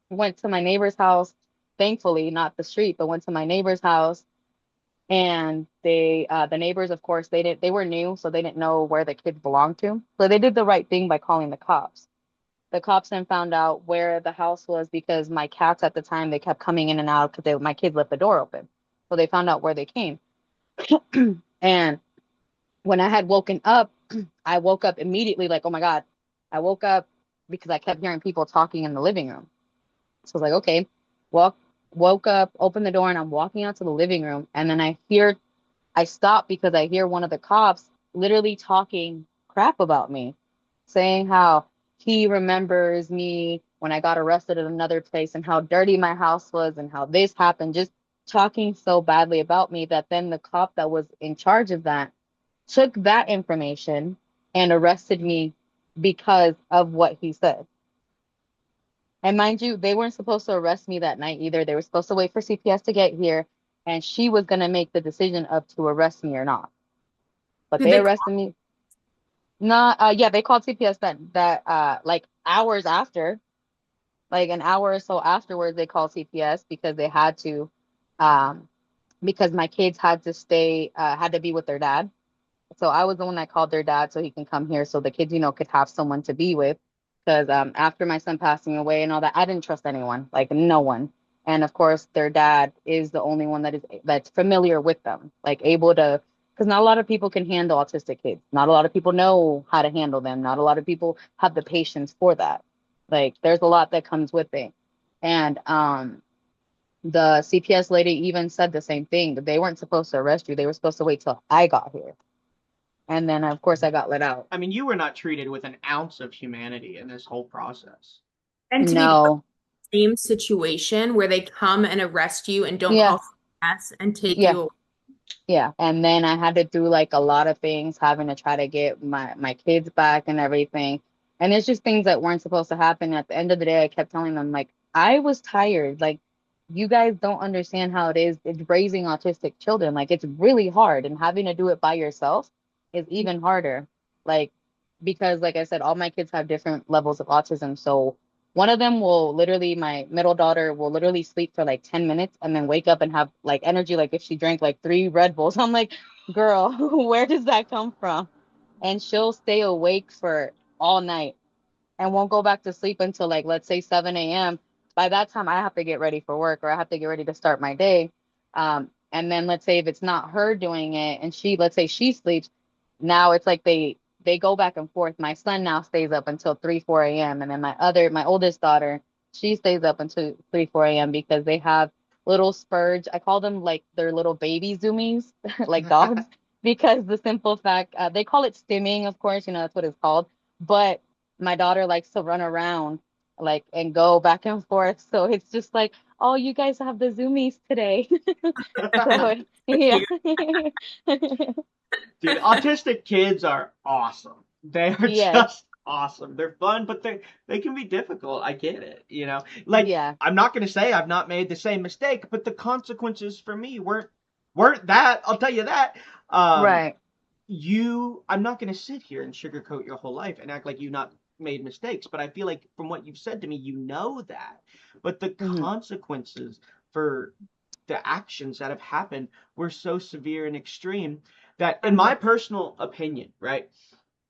A: went to my neighbor's house, thankfully, not the street, but went to my neighbor's house. And the neighbors, of course, they were new, so they didn't know where the kids belonged to. So they did the right thing by calling the cops. The cops then found out where the house was, because my cats at the time, they kept coming in and out because my kids left the door open. So they found out where they came. And when I had woken up, I woke up immediately like, oh my God. I woke up because I kept hearing people talking in the living room. So I was like, okay, walk, woke up, opened the door, and I'm walking out to the living room. And then I stopped because I hear one of the cops literally talking crap about me, saying how he remembers me when I got arrested at another place and how dirty my house was and how this happened, just talking so badly about me, that then the cop that was in charge of that took that information and arrested me because of what he said. And mind you, they weren't supposed to arrest me that night either. They were supposed to wait for CPS to get here, and she was going to make the decision of to arrest me or not. But
D: Did
A: they
D: they
A: arrested me. Not, yeah, they called CPS like hours after, like an hour or so afterwards, they called CPS because they had to, um, because my kids had to be with their dad. So I was the one that called their dad so he can come here so the kids, could have someone to be with. Because after my son passing away and all that, I didn't trust anyone, like no one. And of course, their dad is the only one that's familiar with them, like able to. Because not a lot of people can handle autistic kids. Not a lot of people know how to handle them. Not a lot of people have the patience for that. Like there's a lot that comes with it. And The CPS lady even said the same thing, that they weren't supposed to arrest you. They were supposed to wait till I got here. And then, of course, I got let out.
E: I mean, you were not treated with an ounce of humanity in this whole process.
D: And to be
A: No.
D: same situation where they come and arrest you and don't
A: Yeah.
D: call CPS and take
A: Yeah.
D: you.
A: Yeah. And then I had to do like a lot of things, having to try to get my kids back and everything. And it's just things that weren't supposed to happen. At the end of the day, I kept telling them, like, I was tired. Like, you guys don't understand how it is. It's raising autistic children. Like, it's really hard. And having to do it by yourself is even harder. Like, because, like I said, all my kids have different levels of autism. So one of them will literally, my middle daughter will literally sleep for like 10 minutes and then wake up and have like energy, like if she drank like 3 Red Bulls. I'm like, girl, where does that come from? And she'll stay awake for all night and won't go back to sleep until like, let's say 7 a.m. By that time, I have to get ready for work or I have to get ready to start my day. And then let's say if it's not her doing it and let's say she sleeps, now it's like they go back and forth. My son now stays up until 3, 4 a.m. And then my oldest daughter, she stays up until 3, 4 a.m. because they have little spurge. I call them like their little baby zoomies, like dogs, because the simple fact, they call it stimming, of course, that's what it's called. But my daughter likes to run around like and go back and forth. So it's just like, oh, you guys have the zoomies today. So yeah.
E: Dude, autistic kids are awesome. They are
A: Yes.
E: just awesome. They're fun, but they can be difficult. I get it. Like
A: Yeah.
E: I'm not going to say I've not made the same mistake, but the consequences for me weren't that. I'll tell you that. Um
A: Right.
E: I'm not going to sit here and sugarcoat your whole life and act like you not made mistakes, but I feel like from what you've said to me, you know that. But the
A: Hmm.
E: consequences for the actions that have happened were so severe and extreme that, in my personal opinion, right,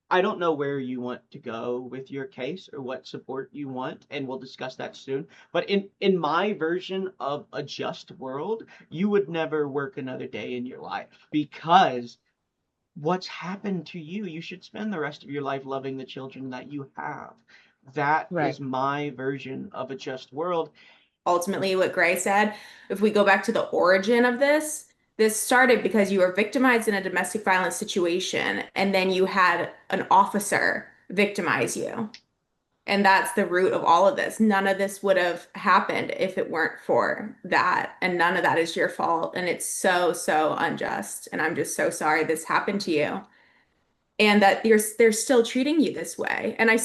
E: I don't know where you want to go with your case or what support you want, and we'll discuss that soon. But in my version of a just world, you would never work another day in your life because what's happened to you, you should spend the rest of your life loving the children that you have. That
A: Right.
E: is my version of a just world.
D: Ultimately, what Gray said, if we go back to the origin of this started because you were victimized in a domestic violence situation, and then you had an officer victimize you. And that's the root of all of this. None of this would have happened if it weren't for that. And none of that is your fault. And it's so, so unjust. And I'm just so sorry this happened to you. And that they're still treating you this way. And I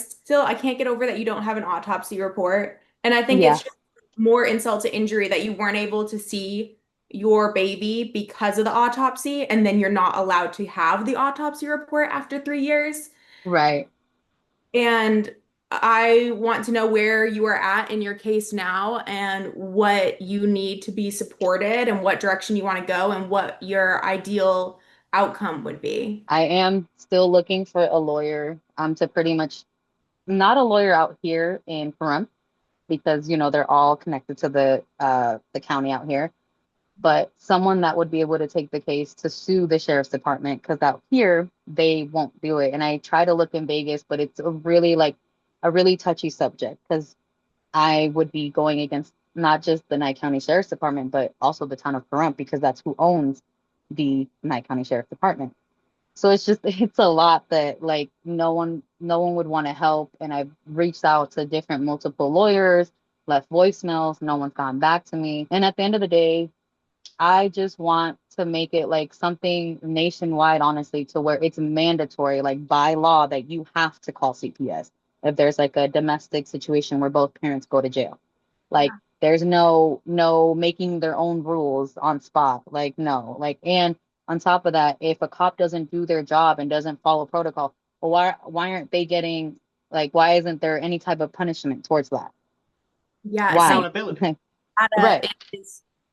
D: can't get over that you don't have an autopsy report. And I think
A: Yeah.
D: it's just more insult to injury that you weren't able to see your baby because of the autopsy, and then you're not allowed to have the autopsy report after 3 years.
A: Right.
D: And I want to know where you are at in your case now and what you need to be supported and what direction you want to go and what your ideal outcome would be.
A: I am still looking for a lawyer, to pretty much not a lawyer out here in Pahrump because they're all connected to the county out here, but someone that would be able to take the case to sue the sheriff's department because out here they won't do it. And I try to look in Vegas, but it's a really touchy subject because I would be going against not just the Nye County Sheriff's Department, but also the town of Pahrump because that's who owns the Nye County Sheriff's Department. So it's just it's a lot that like no one would want to help. And I've reached out to different multiple lawyers, left voicemails, no one's gone back to me. And at the end of the day, I just want to make it like something nationwide, honestly, to where it's mandatory, like by law, that you have to call CPS if there's like a domestic situation where both parents go to jail. Like there's no making their own rules on spot. Like no. Like and on top of that, if a cop doesn't do their job and doesn't follow protocol, well, why aren't they getting like why isn't there any type of punishment towards that?
D: Yeah, so
A: Why?
E: Accountability.
A: Right.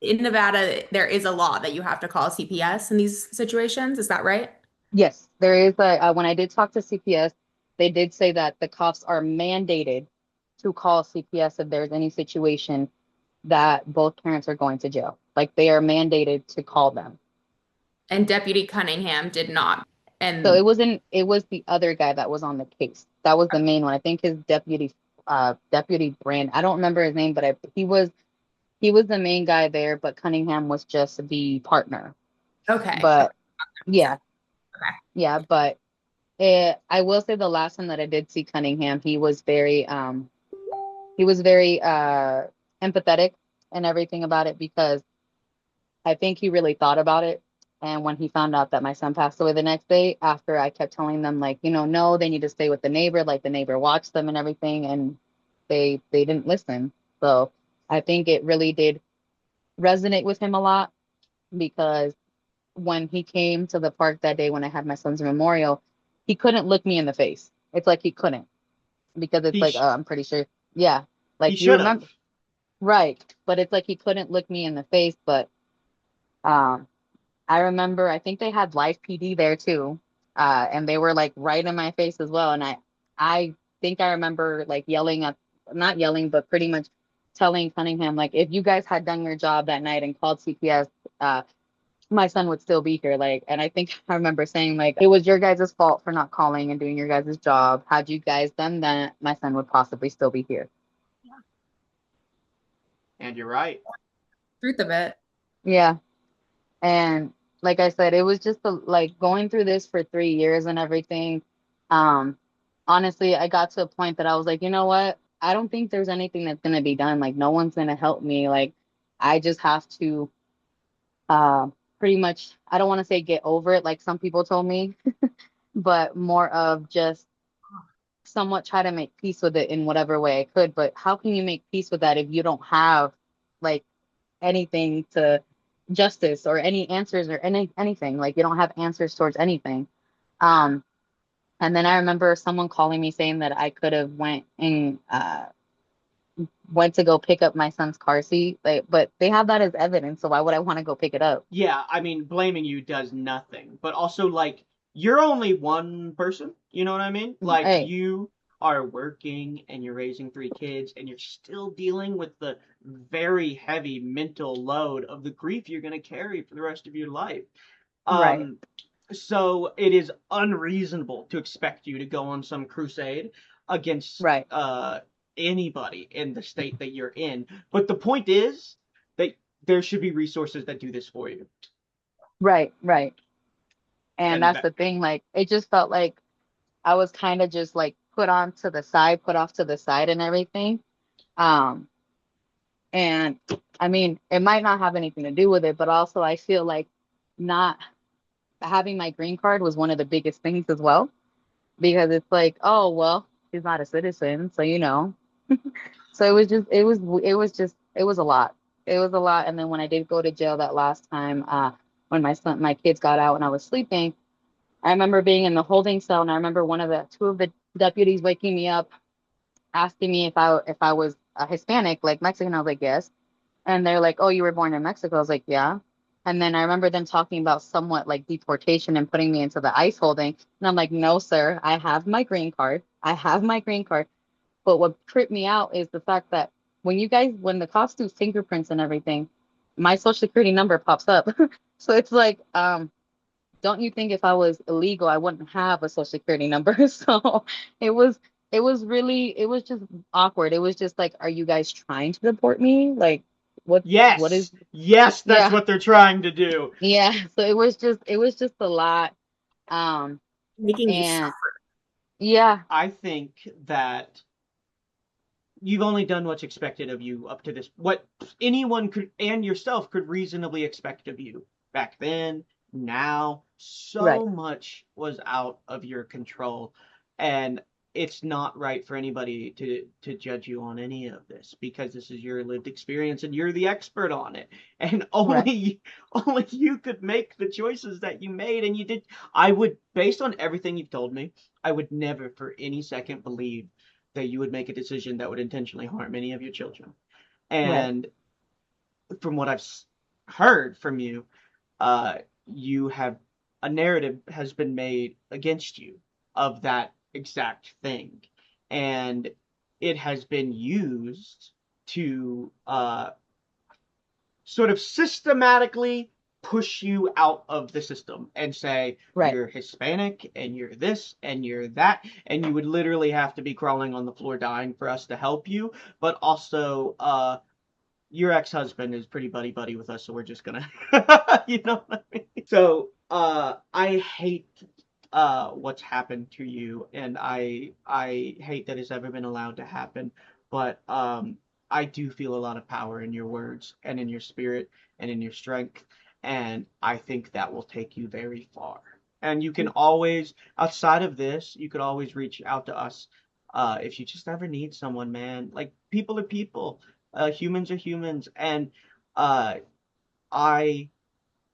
D: In Nevada, there is a law that you have to call CPS in these situations. Is that right?
A: Yes, there is when I did talk to CPS, they did say that the cops are mandated to call CPS if there's any situation that both parents are going to jail. Like they are mandated to call them.
D: And Deputy Cunningham did not.
A: So
D: And
A: it was the other guy that was on the case. That was the main one. I think his deputy Brand. I don't remember his name, but he was he was the main guy there, but Cunningham was just the partner.
D: Okay. Okay.
A: But yeah,
D: Okay.
A: yeah, but I will say the last time that I did see Cunningham, he was very empathetic and everything about it because I think he really thought about it. And when he found out that my son passed away the next day, after I kept telling them like, no, they need to stay with the neighbor, like the neighbor watched them and everything, and they didn't listen. So I think it really did resonate with him a lot because when he came to the park that day when I had my son's memorial, he couldn't look me in the face. It's like he couldn't because it's
E: He
A: like,
E: sh-
A: I'm pretty sure, yeah,
E: he
A: like you
E: should have.
A: remember, right? But it's like he couldn't look me in the face. But um, I remember, I think they had live PD there too, and they were like right in my face as well. And I think I remember like yelling at, not yelling, but pretty much telling Cunningham like, if you guys had done your job that night and called CPS, my son would still be here. Like, and I think I remember saying like, it was your guys' fault for not calling and doing your guys' job. Had you guys done that, my son would possibly still be here.
E: And you're right.
D: Truth of it.
A: Yeah. And like I said, it was just like going through this for 3 years and everything. Um, Honestly, I got to a point that I was like, you know what? I don't think there's anything that's gonna be done. Like, no one's gonna help me. Like, I just have to uh, pretty much, I don't want to say get over it, like some people told me, but more of just somewhat try to make peace with it in whatever way I could. But how can you make peace with that if you don't have like anything to justice or any answers or anything? Like you don't have answers towards anything. Um, and then I remember someone calling me saying that I could have went to go pick up my son's car seat. Like, but they have that as evidence, so why would I want to go pick it up?
E: Yeah, I mean, blaming you does nothing. But also, like, you're only one person. You know what I mean? Like,
A: Hey,
E: you are working and you're raising three kids and you're still dealing with the very heavy mental load of the grief you're going to carry for the rest of your life.
A: right,
E: Um, so it is unreasonable to expect you to go on some crusade against
A: right,
E: anybody in the state that you're in. But the point is that there should be resources that do this for you.
A: right. And
E: And
A: that's
E: that,
A: the thing. Like, it just felt like I was kind of just like put off to the side and everything. Um, and I mean, it might not have anything to do with it, but also I feel like not having my green card was one of the biggest things as well, because it's like, oh, well, he's not a citizen, so So it was a lot. It was a lot. And then when I did go to jail that last time, when my kids got out and I was sleeping, I remember being in the holding cell, and I remember two of the deputies waking me up, asking me if I was Hispanic, like Mexican. I was like, yes. And they're like, oh, you were born in Mexico. I was like, yeah. And then I remember them talking about somewhat like deportation and putting me into the ICE holding. And I'm like, no, sir, I have my green card. I have my green card. But what tripped me out is the fact that when the cops do fingerprints and everything, my social security number pops up. So it's like, don't you think if I was illegal, I wouldn't have a social security number? So it was, it was just awkward. It was just like, are you guys trying to deport me? Like, what is,
E: yes, yes, that's
A: yeah,
E: what they're trying to do.
A: yeah. So it was just a lot. Um,
D: Making you
A: and
D: suffer.
A: yeah,
E: I think that you've only done what's expected of you up to this. What anyone could and yourself could reasonably expect of you back then, now.
A: right,
E: So much was out of your control, and it's not right for anybody to judge you on any of this because this is your lived experience and you're the expert on it. And
A: right,
E: only you could make the choices that you made, and you did. I would, based on everything you've told me, I would never for any second believe that you would make a decision that would intentionally harm any of your children.
A: right,
E: And from what I've heard from you, uh, you have a narrative has been made against you of that exact thing, and it has been used to sort of systematically push you out of the system and say
A: right,
E: you're Hispanic and you're this and you're that, and you would literally have to be crawling on the floor dying for us to help you, but also your ex-husband is pretty buddy buddy with us, so we're just gonna, you know what I mean? So, I hate what's happened to you, and I hate that it's ever been allowed to happen. But I do feel a lot of power in your words and in your spirit and in your strength, and I think that will take you very far. And you can always, outside of this, you could always reach out to us if you just ever need someone, man. Like people are people, humans are humans, and uh, I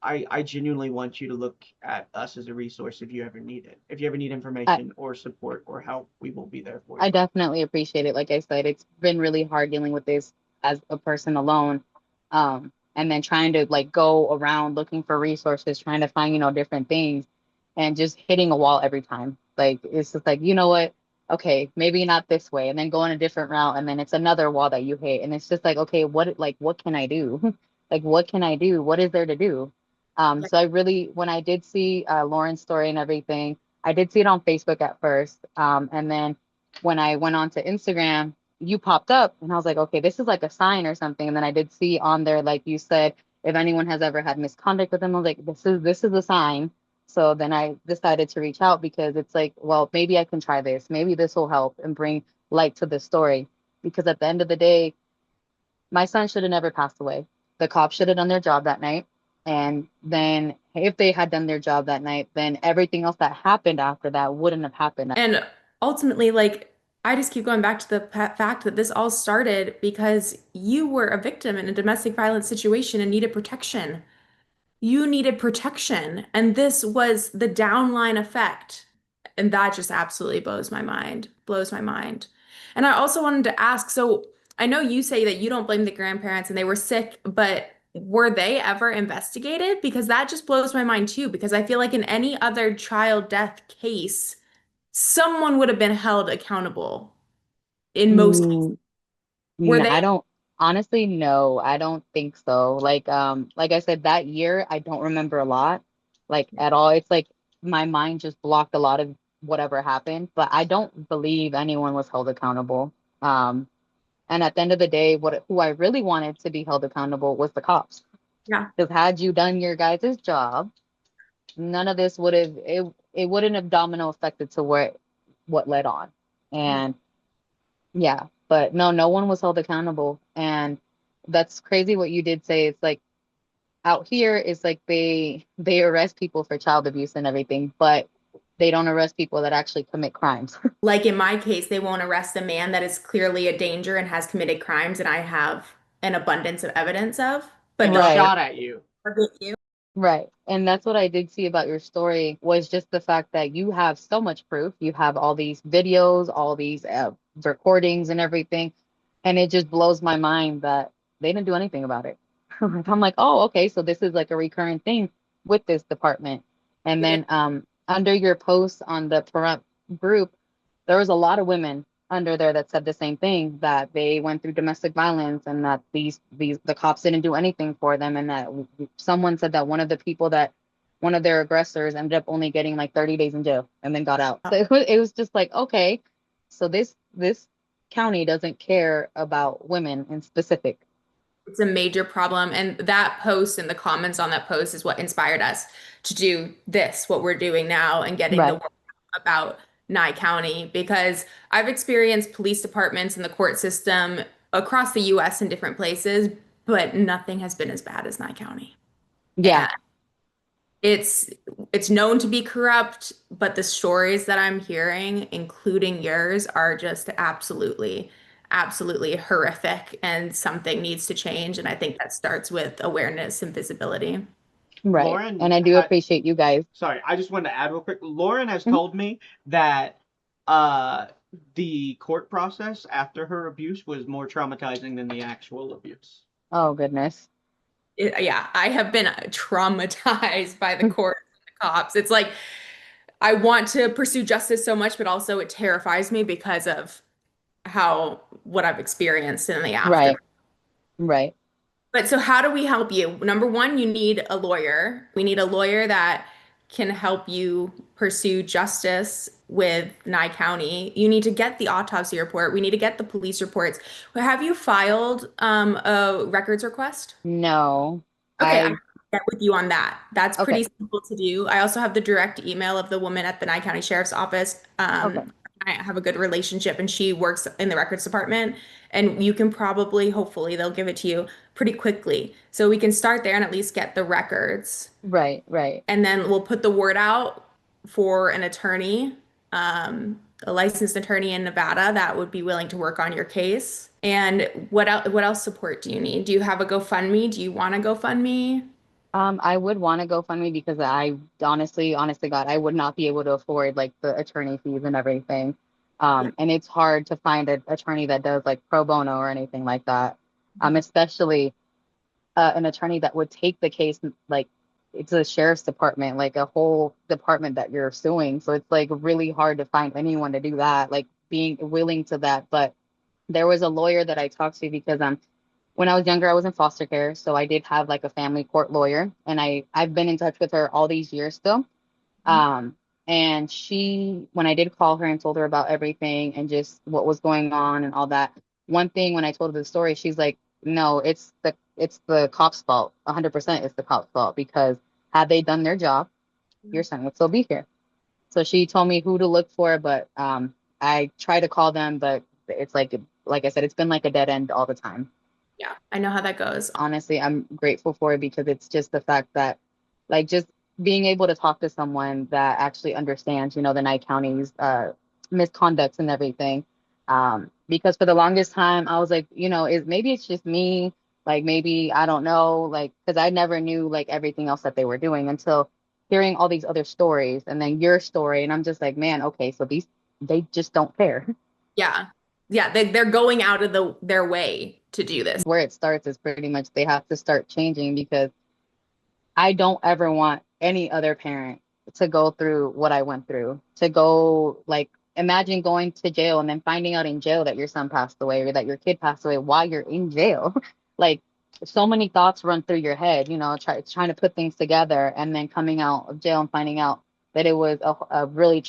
E: I genuinely want you to look at us as a resource if you ever need it. If you ever need
A: I,
E: information or support or help, we will be there for
A: I
E: you.
A: definitely appreciate it. Like I said, it's been really hard dealing with this as a person alone. And then trying to like go around looking for resources, trying to find, different things and just hitting a wall every time. Like it's just like, you know what? Okay, maybe not this way, and then go on a different route, and then it's another wall that you hit. And it's just like, okay, what can I do? Like what can I do? What is there to do? So I really, when I did see Lauren's story and everything, I did see it on Facebook at first. And then when I went on to Instagram, you popped up and I was like, okay, this is like a sign or something. And then I did see on there, like you said, if anyone has ever had misconduct with them, I was like, this is a sign. So then I decided to reach out because it's like, well, maybe I can try this. Maybe this will help and bring light to the story. Because at the end of the day, my son should have never passed away. The cops should have done their job that night. And then if they had done their job that night, then everything else that happened after that wouldn't have happened.
D: And ultimately, like, I just keep going back to the fact that this all started because you were a victim in a domestic violence situation and needed protection. You needed protection. And this was the downline effect. And that just absolutely blows my mind. Blows my mind. And I also wanted to ask, so I know you say that you don't blame the grandparents and they were sick, but were they ever investigated? Because that just blows my mind too, because I feel like in any other child death case, someone would have been held accountable in most cases.
A: Mm,
D: Were
A: no,
D: they?
A: I don't honestly no, I don't think so. Like I said, that year I don't remember a lot, like at all. It's like my mind just blocked a lot of whatever happened, but I don't believe anyone was held accountable. Um, and at the end of the day, who I really wanted to be held accountable was the cops.
D: Yeah.
A: Because had you done your guys' job, none of this it wouldn't have domino affected to what led on. And yeah, but no, no one was held accountable. And that's crazy what you did say. It's like out here it's like they arrest people for child abuse and everything, but they don't arrest people that actually commit crimes.
D: Like in my case, they won't arrest a man that is clearly a danger and has committed crimes, and I have an abundance of evidence of, but
E: And
D: they'll
A: Right.
E: shot at you.
D: target you.
A: Right. And that's what I did see about your story was just the fact that you have so much proof. You have all these videos, all these recordings and everything. And it just blows my mind that they didn't do anything about it. I'm like, oh, okay. So this is like a recurring thing with this department. And
D: It is.
A: then under your post on the parent group, there was a lot of women under there that said the same thing, that they went through domestic violence and that these the cops didn't do anything for them, and that someone said that one of their aggressors ended up only getting like 30 days in jail and then got out. So it was just like, okay, so this county doesn't care about women in specific.
D: It's a major problem. And that post and the comments on that post is what inspired us to do this, what we're doing now, and getting the
A: Right.
D: word out about Nye County. Because I've experienced police departments and the court system across the US in different places, but nothing has been as bad as Nye County.
A: Yeah.
D: And it's it's known to be corrupt, but the stories that I'm hearing, including yours, are just absolutely horrific, and something needs to change. And I think that starts with awareness and visibility.
A: Right.
E: Lauren
A: And I do
E: had,
A: appreciate you guys.
E: sorry, I just wanted to add real quick. Lauren has
A: Mhm.
E: told me that uh the court process after her abuse was more traumatizing than the actual abuse.
A: Oh goodness.
D: Yeah, I have been traumatized by the court and the cops. It's like I want to pursue justice so much, but also it terrifies me because of how what I've experienced in the after.
A: Right. Right.
D: But so how do we help you? Number one, you need a lawyer. We need a lawyer that can help you pursue justice with Nye County. You need to get the autopsy report. We need to get the police reports. Have you filed a records request?
A: No,
D: Okay, I can
A: I
D: get with you on that. That's
A: okay,
D: pretty simple to do. I also have the direct email of the woman at the Nye County Sheriff's Office.
A: okay,
D: I have a good relationship, and she works in the records department. And you can probably, hopefully, they'll give it to you pretty quickly. So we can start there and at least get the records.
A: right, right.
D: And then we'll put the word out for an attorney, a licensed attorney in Nevada that would be willing to work on your case. And what else support do you need? Do you have a GoFundMe? Do you want a GoFundMe?
A: I would want to GoFundMe because I honestly, God, I would not be able to afford like the attorney fees and everything.
D: Yeah.
A: And it's hard to find an attorney that does like pro bono or anything like that. Especially an attorney that would take the case like it's a sheriff's department, like a whole department that you're suing. So it's like really hard to find anyone to do that, like being willing to that. But there was a lawyer that I talked to because when I was younger, I was in foster care, so I did have like a family court lawyer, and I've been in touch with her all these years still. Um, and when I did call her and told her about everything and just what was going on and all that, one thing when I told her the story, she's like, "No, it's the cops' fault. 100% it's the cops' fault because had they done their job, your son would still be here." So she told me who to look for, but I try to call them, but it's like I said, it's been like a dead end all the time.
D: Yeah, I know how that goes.
A: Honestly, I'm grateful for it because it's just the fact that, like, just being able to talk to someone that actually understands, the Nye County's misconducts and everything. Because for the longest time, I was like, maybe it's just me, like maybe I don't know, like, because I never knew like everything else that they were doing until hearing all these other stories and then your story, and I'm just like, man, okay, so they just don't care.
D: Yeah. Yeah, they're going out of their way to do this.
A: Where it starts is pretty much they have to start changing because I don't ever want any other parent to go through what I went through. To go, like, imagine going to jail and then finding out in jail that your son passed away or that your kid passed away while you're in jail. Like, so many thoughts run through your head, trying to put things together and then coming out of jail and finding out that it was a really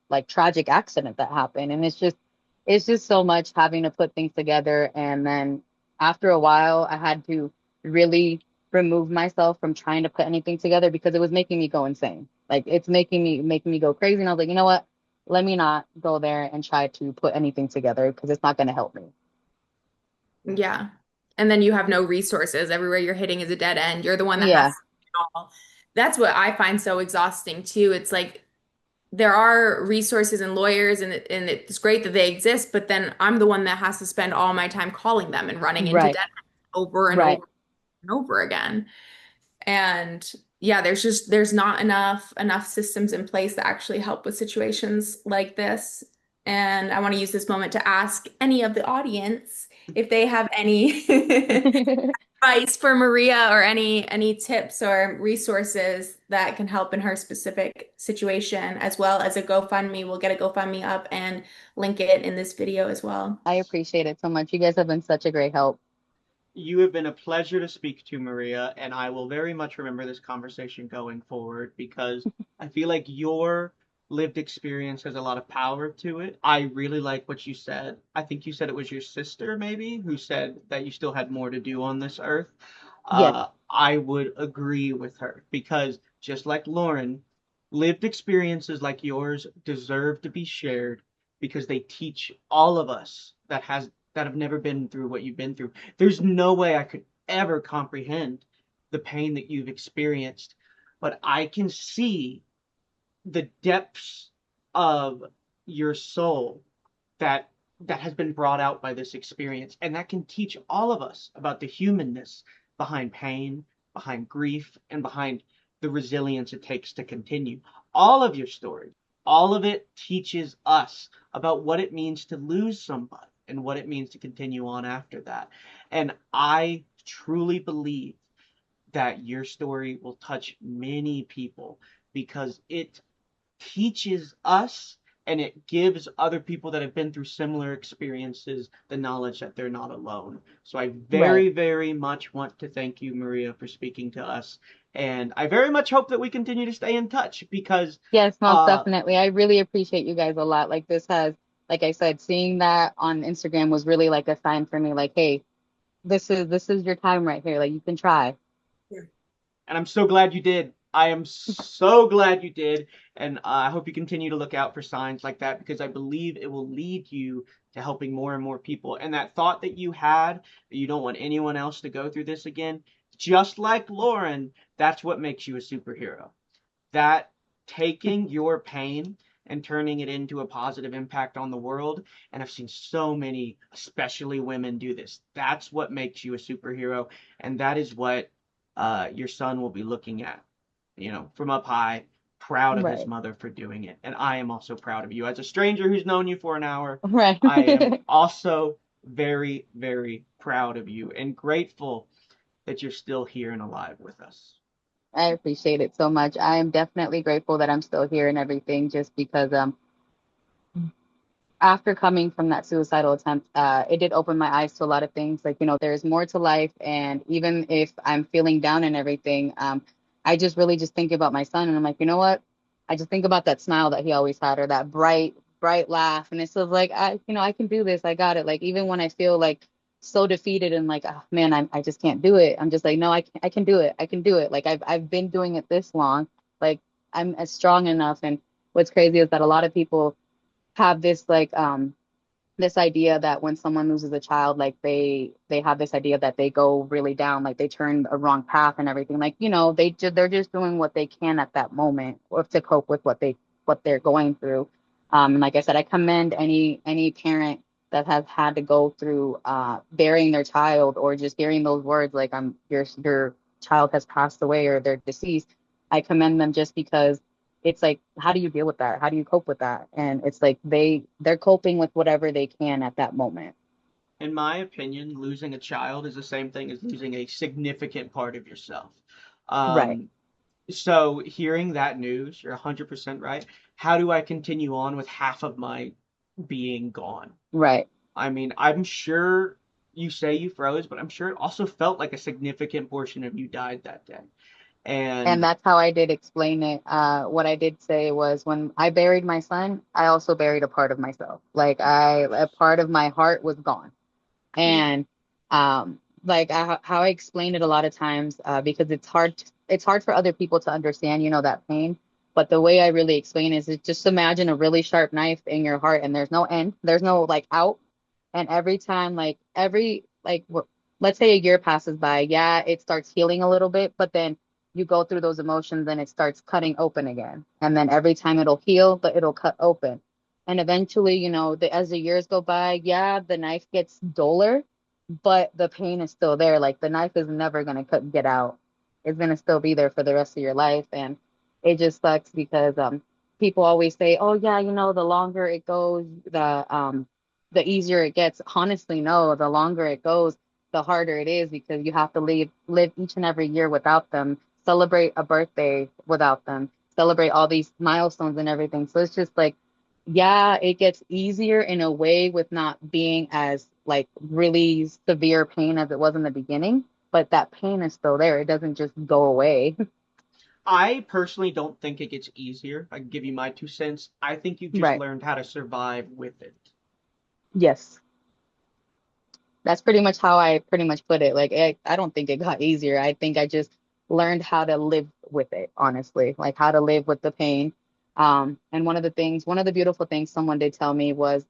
A: like tragic accident that happened. And it's just so much having to put things together. And then after a while, I had to really remove myself from trying to put anything together because it was making me go insane. Like it's making me go crazy. And I was like, you know what? Let me not go there and try to put anything together because it's not going to help me.
D: Yeah. And then you have no resources. Everywhere you're hitting is a dead end. You're the one that has
A: Yeah,
D: to do it all. That's what I find so exhausting too. It's like there are resources and lawyers and it's great that they exist, but then I'm the one that has to spend all my time calling them and running into
A: right,
D: dead ends over and
A: right.
D: over and over again. And yeah, there's not enough systems in place that actually help with situations like this. And I want to use this moment to ask any of the audience if they have any advice for Maria or any tips or resources that can help in her specific situation, as well as a GoFundMe. We'll get a GoFundMe up and link it in this video as well.
A: I appreciate it so much. You guys have been such a great help.
E: You have been a pleasure to speak to, Maria, and I will very much remember this conversation going forward because I feel like your lived experience has a lot of power to it. I really like what you said. I think you said it was your sister, maybe, who said that you still had more to do on this earth.
A: Yes,
E: I would agree with her because just like Lauren, lived experiences like yours deserve to be shared because they teach all of us that have never been through what you've been through. There's no way I could ever comprehend the pain that you've experienced, but I can see the depths of your soul that that has been brought out by this experience, and that can teach all of us about the humanness behind pain, behind grief, and behind the resilience it takes to continue. All of your story, all of it teaches us about what it means to lose somebody and what it means to continue on after that. And I truly believe that your story will touch many people because it teaches us and it gives other people that have been through similar experiences the knowledge that they're not alone. So I
A: right.
E: very, very much want to thank you, Maria, for speaking to us And I very much hope that we continue to stay in touch because
A: Yes, most
E: uh,
A: definitely. I really appreciate you guys a lot. Like this has, like I said, seeing that on Instagram was really like a sign for me, like, hey, this is your time right here. Like you can try.
E: and I'm so glad you did. I am so glad you did, and I hope you continue to look out for signs like that because I believe it will lead you to helping more and more people. And that thought that you had that you don't want anyone else to go through this again, just like Lauren, that's what makes you a superhero. That taking your pain and turning it into a positive impact on the world. And I've seen so many, especially women, do this. That's what makes you a superhero. And that is what your son will be looking at, from up high, proud of his
A: Right.
E: mother for doing it. And I am also proud of you. As a stranger who's known you for an hour,
A: Right.
E: I am also very, very proud of you and grateful that you're still here and alive with us.
A: I appreciate it so much. I am definitely grateful that I'm still here and everything, just because after coming from that suicidal attempt, it did open my eyes to a lot of things. Like, there's more to life. And even if I'm feeling down and everything, I just really just think about my son and I'm like, you know what? I just think about that smile that he always had or that bright, bright laugh. And it's just like, I can do this. I got it. Like, even when I feel like so defeated and like, oh man, I just can't do it. I'm just like, no, I can do it. I can do it. Like, I've been doing it this long. Like, I'm as strong enough. And what's crazy is that a lot of people have this like this idea that when someone loses a child, like they have this idea that they go really down, like they turn a wrong path and everything. Like, they're just doing what they can at that moment or to cope with what they're going through. And like I said, I commend any parent that has had to go through burying their child or just hearing those words like your child has passed away or they're deceased. I commend them just because it's like, how do you deal with that? How do you cope with that? And it's like they're coping with whatever they can at that moment.
E: In my opinion, losing a child is the same thing as losing a significant part of yourself.
A: Right,
E: Um, so hearing that news, you're 100% right. How do I continue on with half of my being gone?
A: right.
E: I mean, I'm sure you say you froze, but I'm sure it also felt like a significant portion of you died that day.
A: And
E: And
A: that's how I did explain it. What I did say was when I buried my son, I also buried a part of myself. Like a part of my heart was gone. And like how I explain it a lot of times, because it's hard for other people to understand, that pain. But the way I really explain is just imagine a really sharp knife in your heart and there's no end, there's no like out. And every time, like let's say a year passes by, yeah, it starts healing a little bit, but then you go through those emotions and it starts cutting open again. And then every time it'll heal, but it'll cut open. And eventually, as the years go by, yeah, the knife gets duller, but the pain is still there. Like the knife is never gonna get out. It's gonna still be there for the rest of your life. And it just sucks because people always say, oh yeah, the longer it goes, the easier it gets. Honestly, no, the longer it goes, the harder it is because you have to live each and every year without them, celebrate a birthday without them, celebrate all these milestones and everything. So it's just like, yeah, it gets easier in a way with not being as like really severe pain as it was in the beginning, but that pain is still there. It doesn't just go away.
E: I personally don't think it gets easier. I can give you my 2 cents. I think you've just
A: Right.
E: learned how to survive with it.
A: Yes. That's pretty much how I pretty much put it. Like, I don't think it got easier. I think I just learned how to live with it, honestly, like how to live with the pain. And one of the beautiful things someone did tell me was,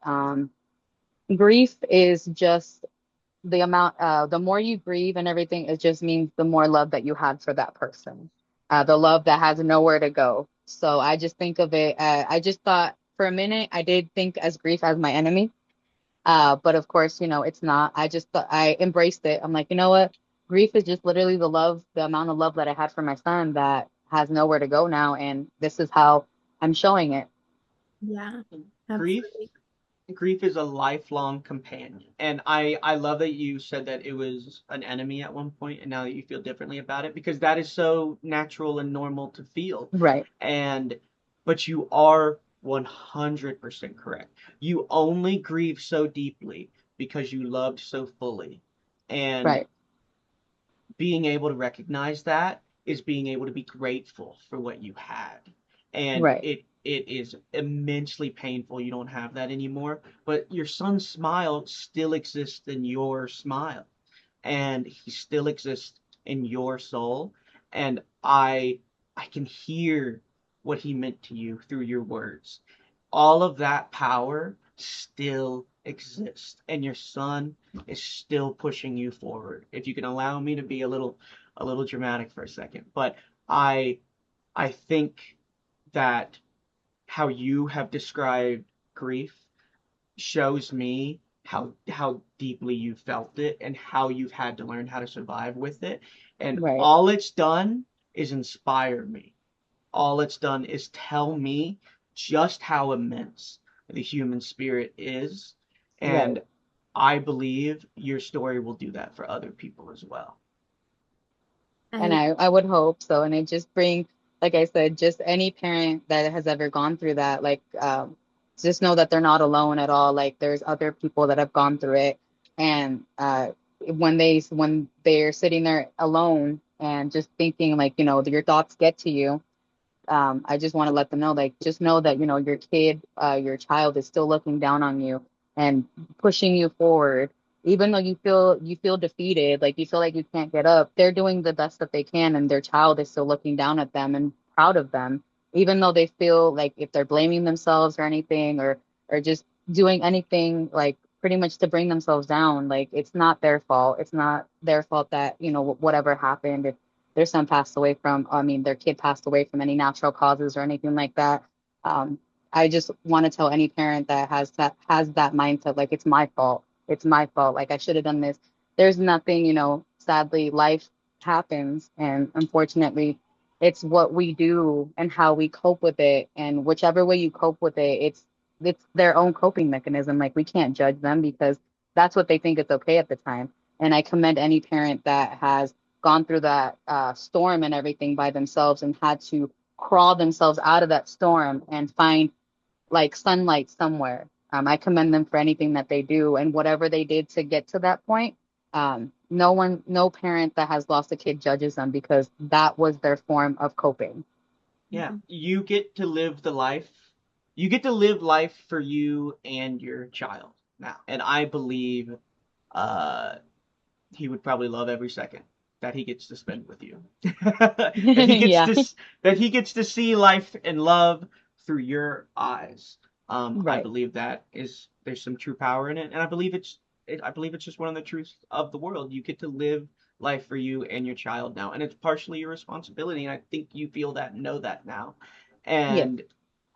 A: grief is just the more you grieve and everything, it just means the more love that you had for that person, the love that has nowhere to go. So I just think of it, I just thought for a minute, I did think as grief as my enemy. But of course, it's not. I just thought I embraced it. I'm like, you know what? Grief is just literally the amount of love that I had for my son that has nowhere to go now. And this is how I'm showing it.
D: Yeah,
E: Grief
D: absolutely.
E: grief is a lifelong companion. And I love that you said that it was an enemy at one point and now that you feel differently about it because that is so natural and normal to feel.
A: Right,
E: And but you are 100% correct. You only grieve so deeply because you loved so fully. And
A: right,
E: being able to recognize that is being able to be grateful for what you had. And
A: Right.
E: it is immensely painful you don't have that anymore, but your son's smile still exists in your smile, and he still exists in your soul. And I can hear what he meant to you through your words. All of that power still exists, and your son is still pushing you forward. If you can allow me to be a little dramatic for a second, but I I think that how you have described grief shows me how deeply you felt it and how you've had to learn how to survive with it. And
A: Right.
E: all it's done is inspire me. All it's done is tell me just how immense the human spirit is.
A: Right.
E: And I believe your story will do that for other people as well.
A: And
D: I
A: I would hope so. And it just bring, like I said, just any parent that has ever gone through that, like, just know that they're not alone at all. Like there's other people that have gone through it. And when they're sitting there alone and just thinking like, your thoughts get to you, I just want to let them know, like, just know that, your kid, your child is still looking down on you and pushing you forward. Even though you feel defeated, like you feel like you can't get up, they're doing the best that they can, and their child is still looking down at them and proud of them. Even though they feel like if they're blaming themselves or anything, or just doing anything like pretty much to bring themselves down, like it's not their fault. It's not their fault that, whatever happened. Their son passed away from, I mean, their kid passed away from any natural causes or anything like that. Um, I just want to tell any parent that has that mindset, like it's my fault. It's my fault. Like I should have done this. There's nothing, sadly, life happens, and unfortunately, it's what we do and how we cope with it. And whichever way you cope with it, it's their own coping mechanism. Like we can't judge them because that's what they think is okay at the time. And I commend any parent that has gone through that storm and everything by themselves and had to crawl themselves out of that storm and find like sunlight somewhere. I commend them for anything that they do and whatever they did to get to that point. No parent that has lost a kid judges them because that was their form of coping.
E: Yeah, you get to live the life. You get to live life for you and your child now. And I believe uh, he would probably love every second that he gets to spend with you. that he gets
A: Yeah,
E: to that he gets to see life and love through your eyes. I
A: right.
E: believe that is there's some true power in it, and I believe it's just one of the truths of the world. You get to live life for you and your child now, and it's partially your responsibility. And I think you feel that and know that now,
A: Yes,
E: and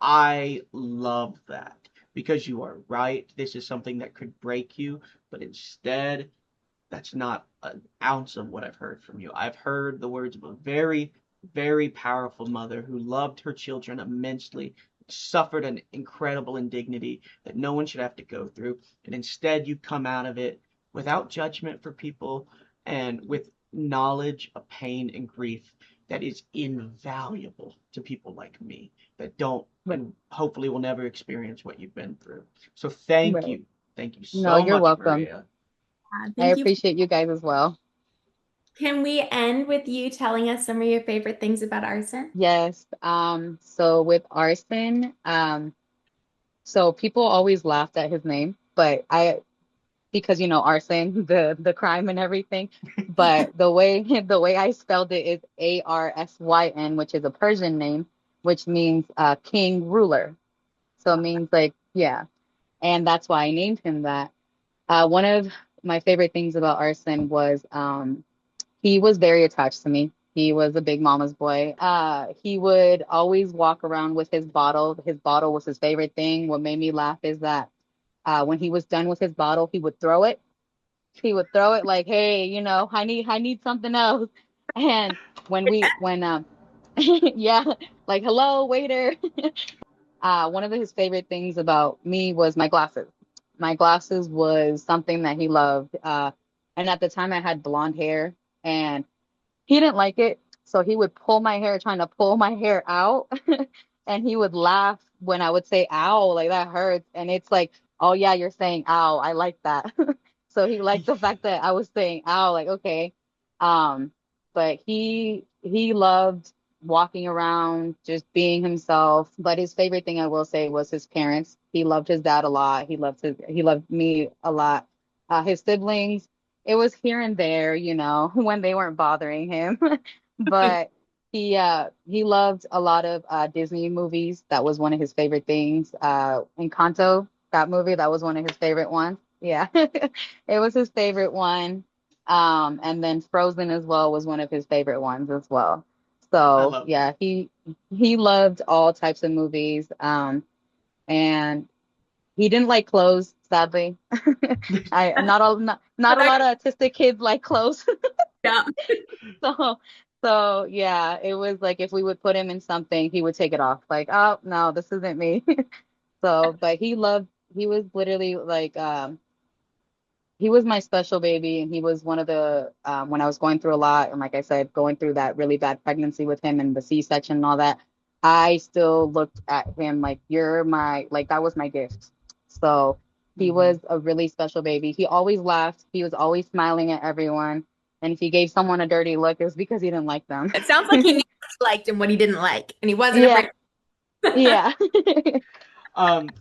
E: I love that because you are right. This is something that could break you, but instead that's not an ounce of what I've heard from you. I've heard the words of a very, very powerful mother who loved her children immensely, suffered an incredible indignity that no one should have to go through, and instead you come out of it without judgment for people and with knowledge of pain and grief that is invaluable to people like me that don't
A: right,
E: and hopefully will never experience what you've been through. So thank
A: right.
E: you. Thank you
A: No,
E: so
A: you're
E: much,
A: welcome.
E: Maria.
A: I
D: thank you.
A: appreciate you guys as well.
D: Can we end with you telling us some of your favorite things about arson?
A: Yes. So with Arsyn, so people always laughed at his name, but because arson, the crime and everything. But the way I spelled it is Arsyn, which is a Persian name, which means king ruler. So it means like, yeah, and that's why I named him that. One of my favorite things about Arsyn was he was very attached to me. He was a big mama's boy. He would always walk around with his bottle. His bottle was his favorite thing. What made me laugh is that when he was done with his bottle, he would throw it. He would throw it like, "Hey, I need something else." And when yeah, like, "Hello, waiter." One of his favorite things about me was my glasses. My glasses was something that he loved. And at the time, I had blonde hair, and he didn't like it. So he would pull my hair, trying to pull my hair out. And he would laugh when I would say, "Ow, like that hurts." And it's like, "Oh, yeah, you're saying ow. I like that." So he liked the fact that I was saying ow, like, okay. Um, but he loved walking around, just being himself. But his favorite thing, I will say, was his parents. He loved his dad a lot. He loved me a lot. His siblings, it was here and there, when they weren't bothering him. But he loved a lot of Disney movies. That was one of his favorite things. Encanto, that movie, that was one of his favorite ones. Yeah. It was his favorite one. And then Frozen as well was one of his favorite ones as well.
E: I
A: So
E: love
A: yeah,
E: that.
A: he loved all types of movies. And he didn't like clothes, sadly. I not a lot of autistic kids like clothes.
D: Yeah.
A: So so yeah, it was like if we would put him in something, he would take it off. Like, oh no, this isn't me. So, but he was literally like he was my special baby, and he was one of the when I was going through a lot, and like I said, going through that really bad pregnancy with him and the C-section and all that, I still looked at him like you're my like that was my gift. So he
E: Hmm.
A: was a really special baby. He always laughed. He was always smiling at everyone. And if he gave someone a dirty look, it was because he didn't like them.
D: It sounds like he knew what he liked and what he didn't like, and he wasn't
A: Yeah,
D: afraid.
A: yeah.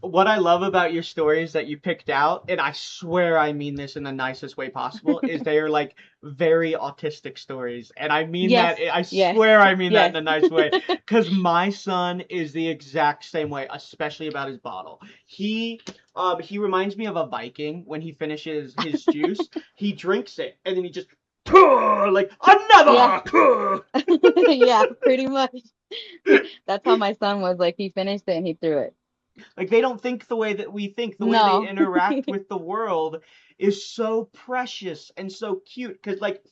E: What I love about your stories that you picked out, and I swear I mean this in the nicest way possible, is they are like very autistic stories. And I mean
A: Yes,
E: that, I
A: yes,
E: swear I mean that in
A: yes.
E: a nice way. Because my son is the exact same way, especially about his bottle. He reminds me of a Viking when he finishes his juice. He drinks it, and then he just, like,
A: Yeah,
E: another!
A: yeah, pretty much. That's how my son was. Like he finished it and he threw it.
E: Like they don't think the way that we think. The way they
A: No.
E: interact with the world is so precious and so cute. Because like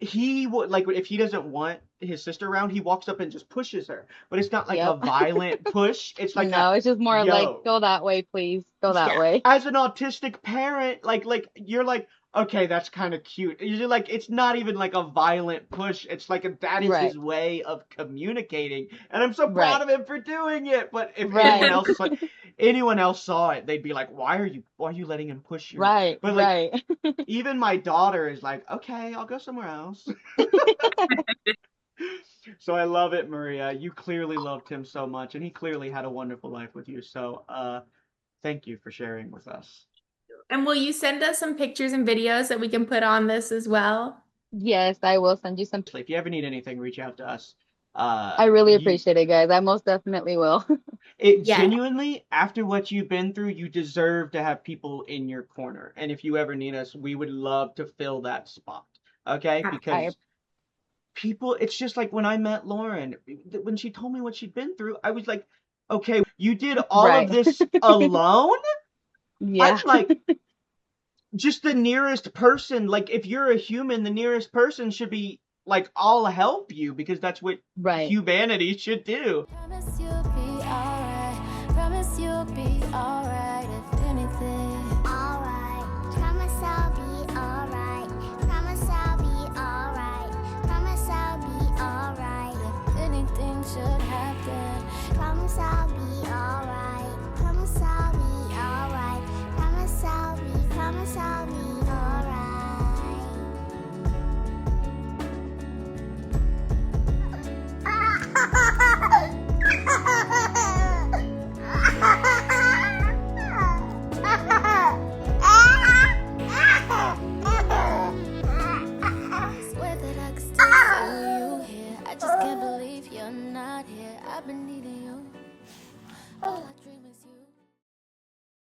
E: he would like if he doesn't want his sister around, he walks up and just pushes her. But it's not like a
A: Yep.
E: violent push. It's like a
A: No, it's just more like
E: yo.
A: go that way, please. Go that
E: Yeah.
A: way.
E: As an autistic parent, like you're like, okay, that's kind of cute. You're like, it's not even like a violent push. It's like that is
A: Right.
E: his way of communicating, and I'm so proud
A: Right.
E: of him for doing it. But if
A: Right.
E: anyone else saw it, they'd be like, why are you letting him push you?
A: Right.
E: But like,
A: Right.
E: even my daughter is like, okay, I'll go somewhere else. So I love it, Maria. You clearly loved him so much, and he clearly had a wonderful life with you. So, thank you for sharing with us.
D: And will you send us some pictures and videos that we can put on this as well?
A: Yes, I will send you some.
E: If you ever need anything, reach out to us.
A: I really
E: You
A: appreciate it, guys. I most definitely will.
E: it
D: Yeah.
E: genuinely after what you've been through, you deserve to have people in your corner. And if you ever need us, we would love to fill that spot. Okay?
A: I
E: Because people, it's just like when I met Lauren, when she told me what she'd been through, I was like, okay, you did all of
A: right.
E: this alone? I'm
A: Yeah.
E: like, just the nearest person, like if you're a human, the nearest person should be like, I'll help you because that's what
A: Right.
E: humanity should do.
F: Promise you'll be alright. Promise you'll be alright. If anything, alright. Promise I'll be alright. Promise I'll be alright. Promise I'll be alright. If anything should happen, promise I'll be alright. Promise I'll be alright. Promise I'll be alright. Swear that I can still feel you here. I just can't believe you're not here. I've been needing you. All I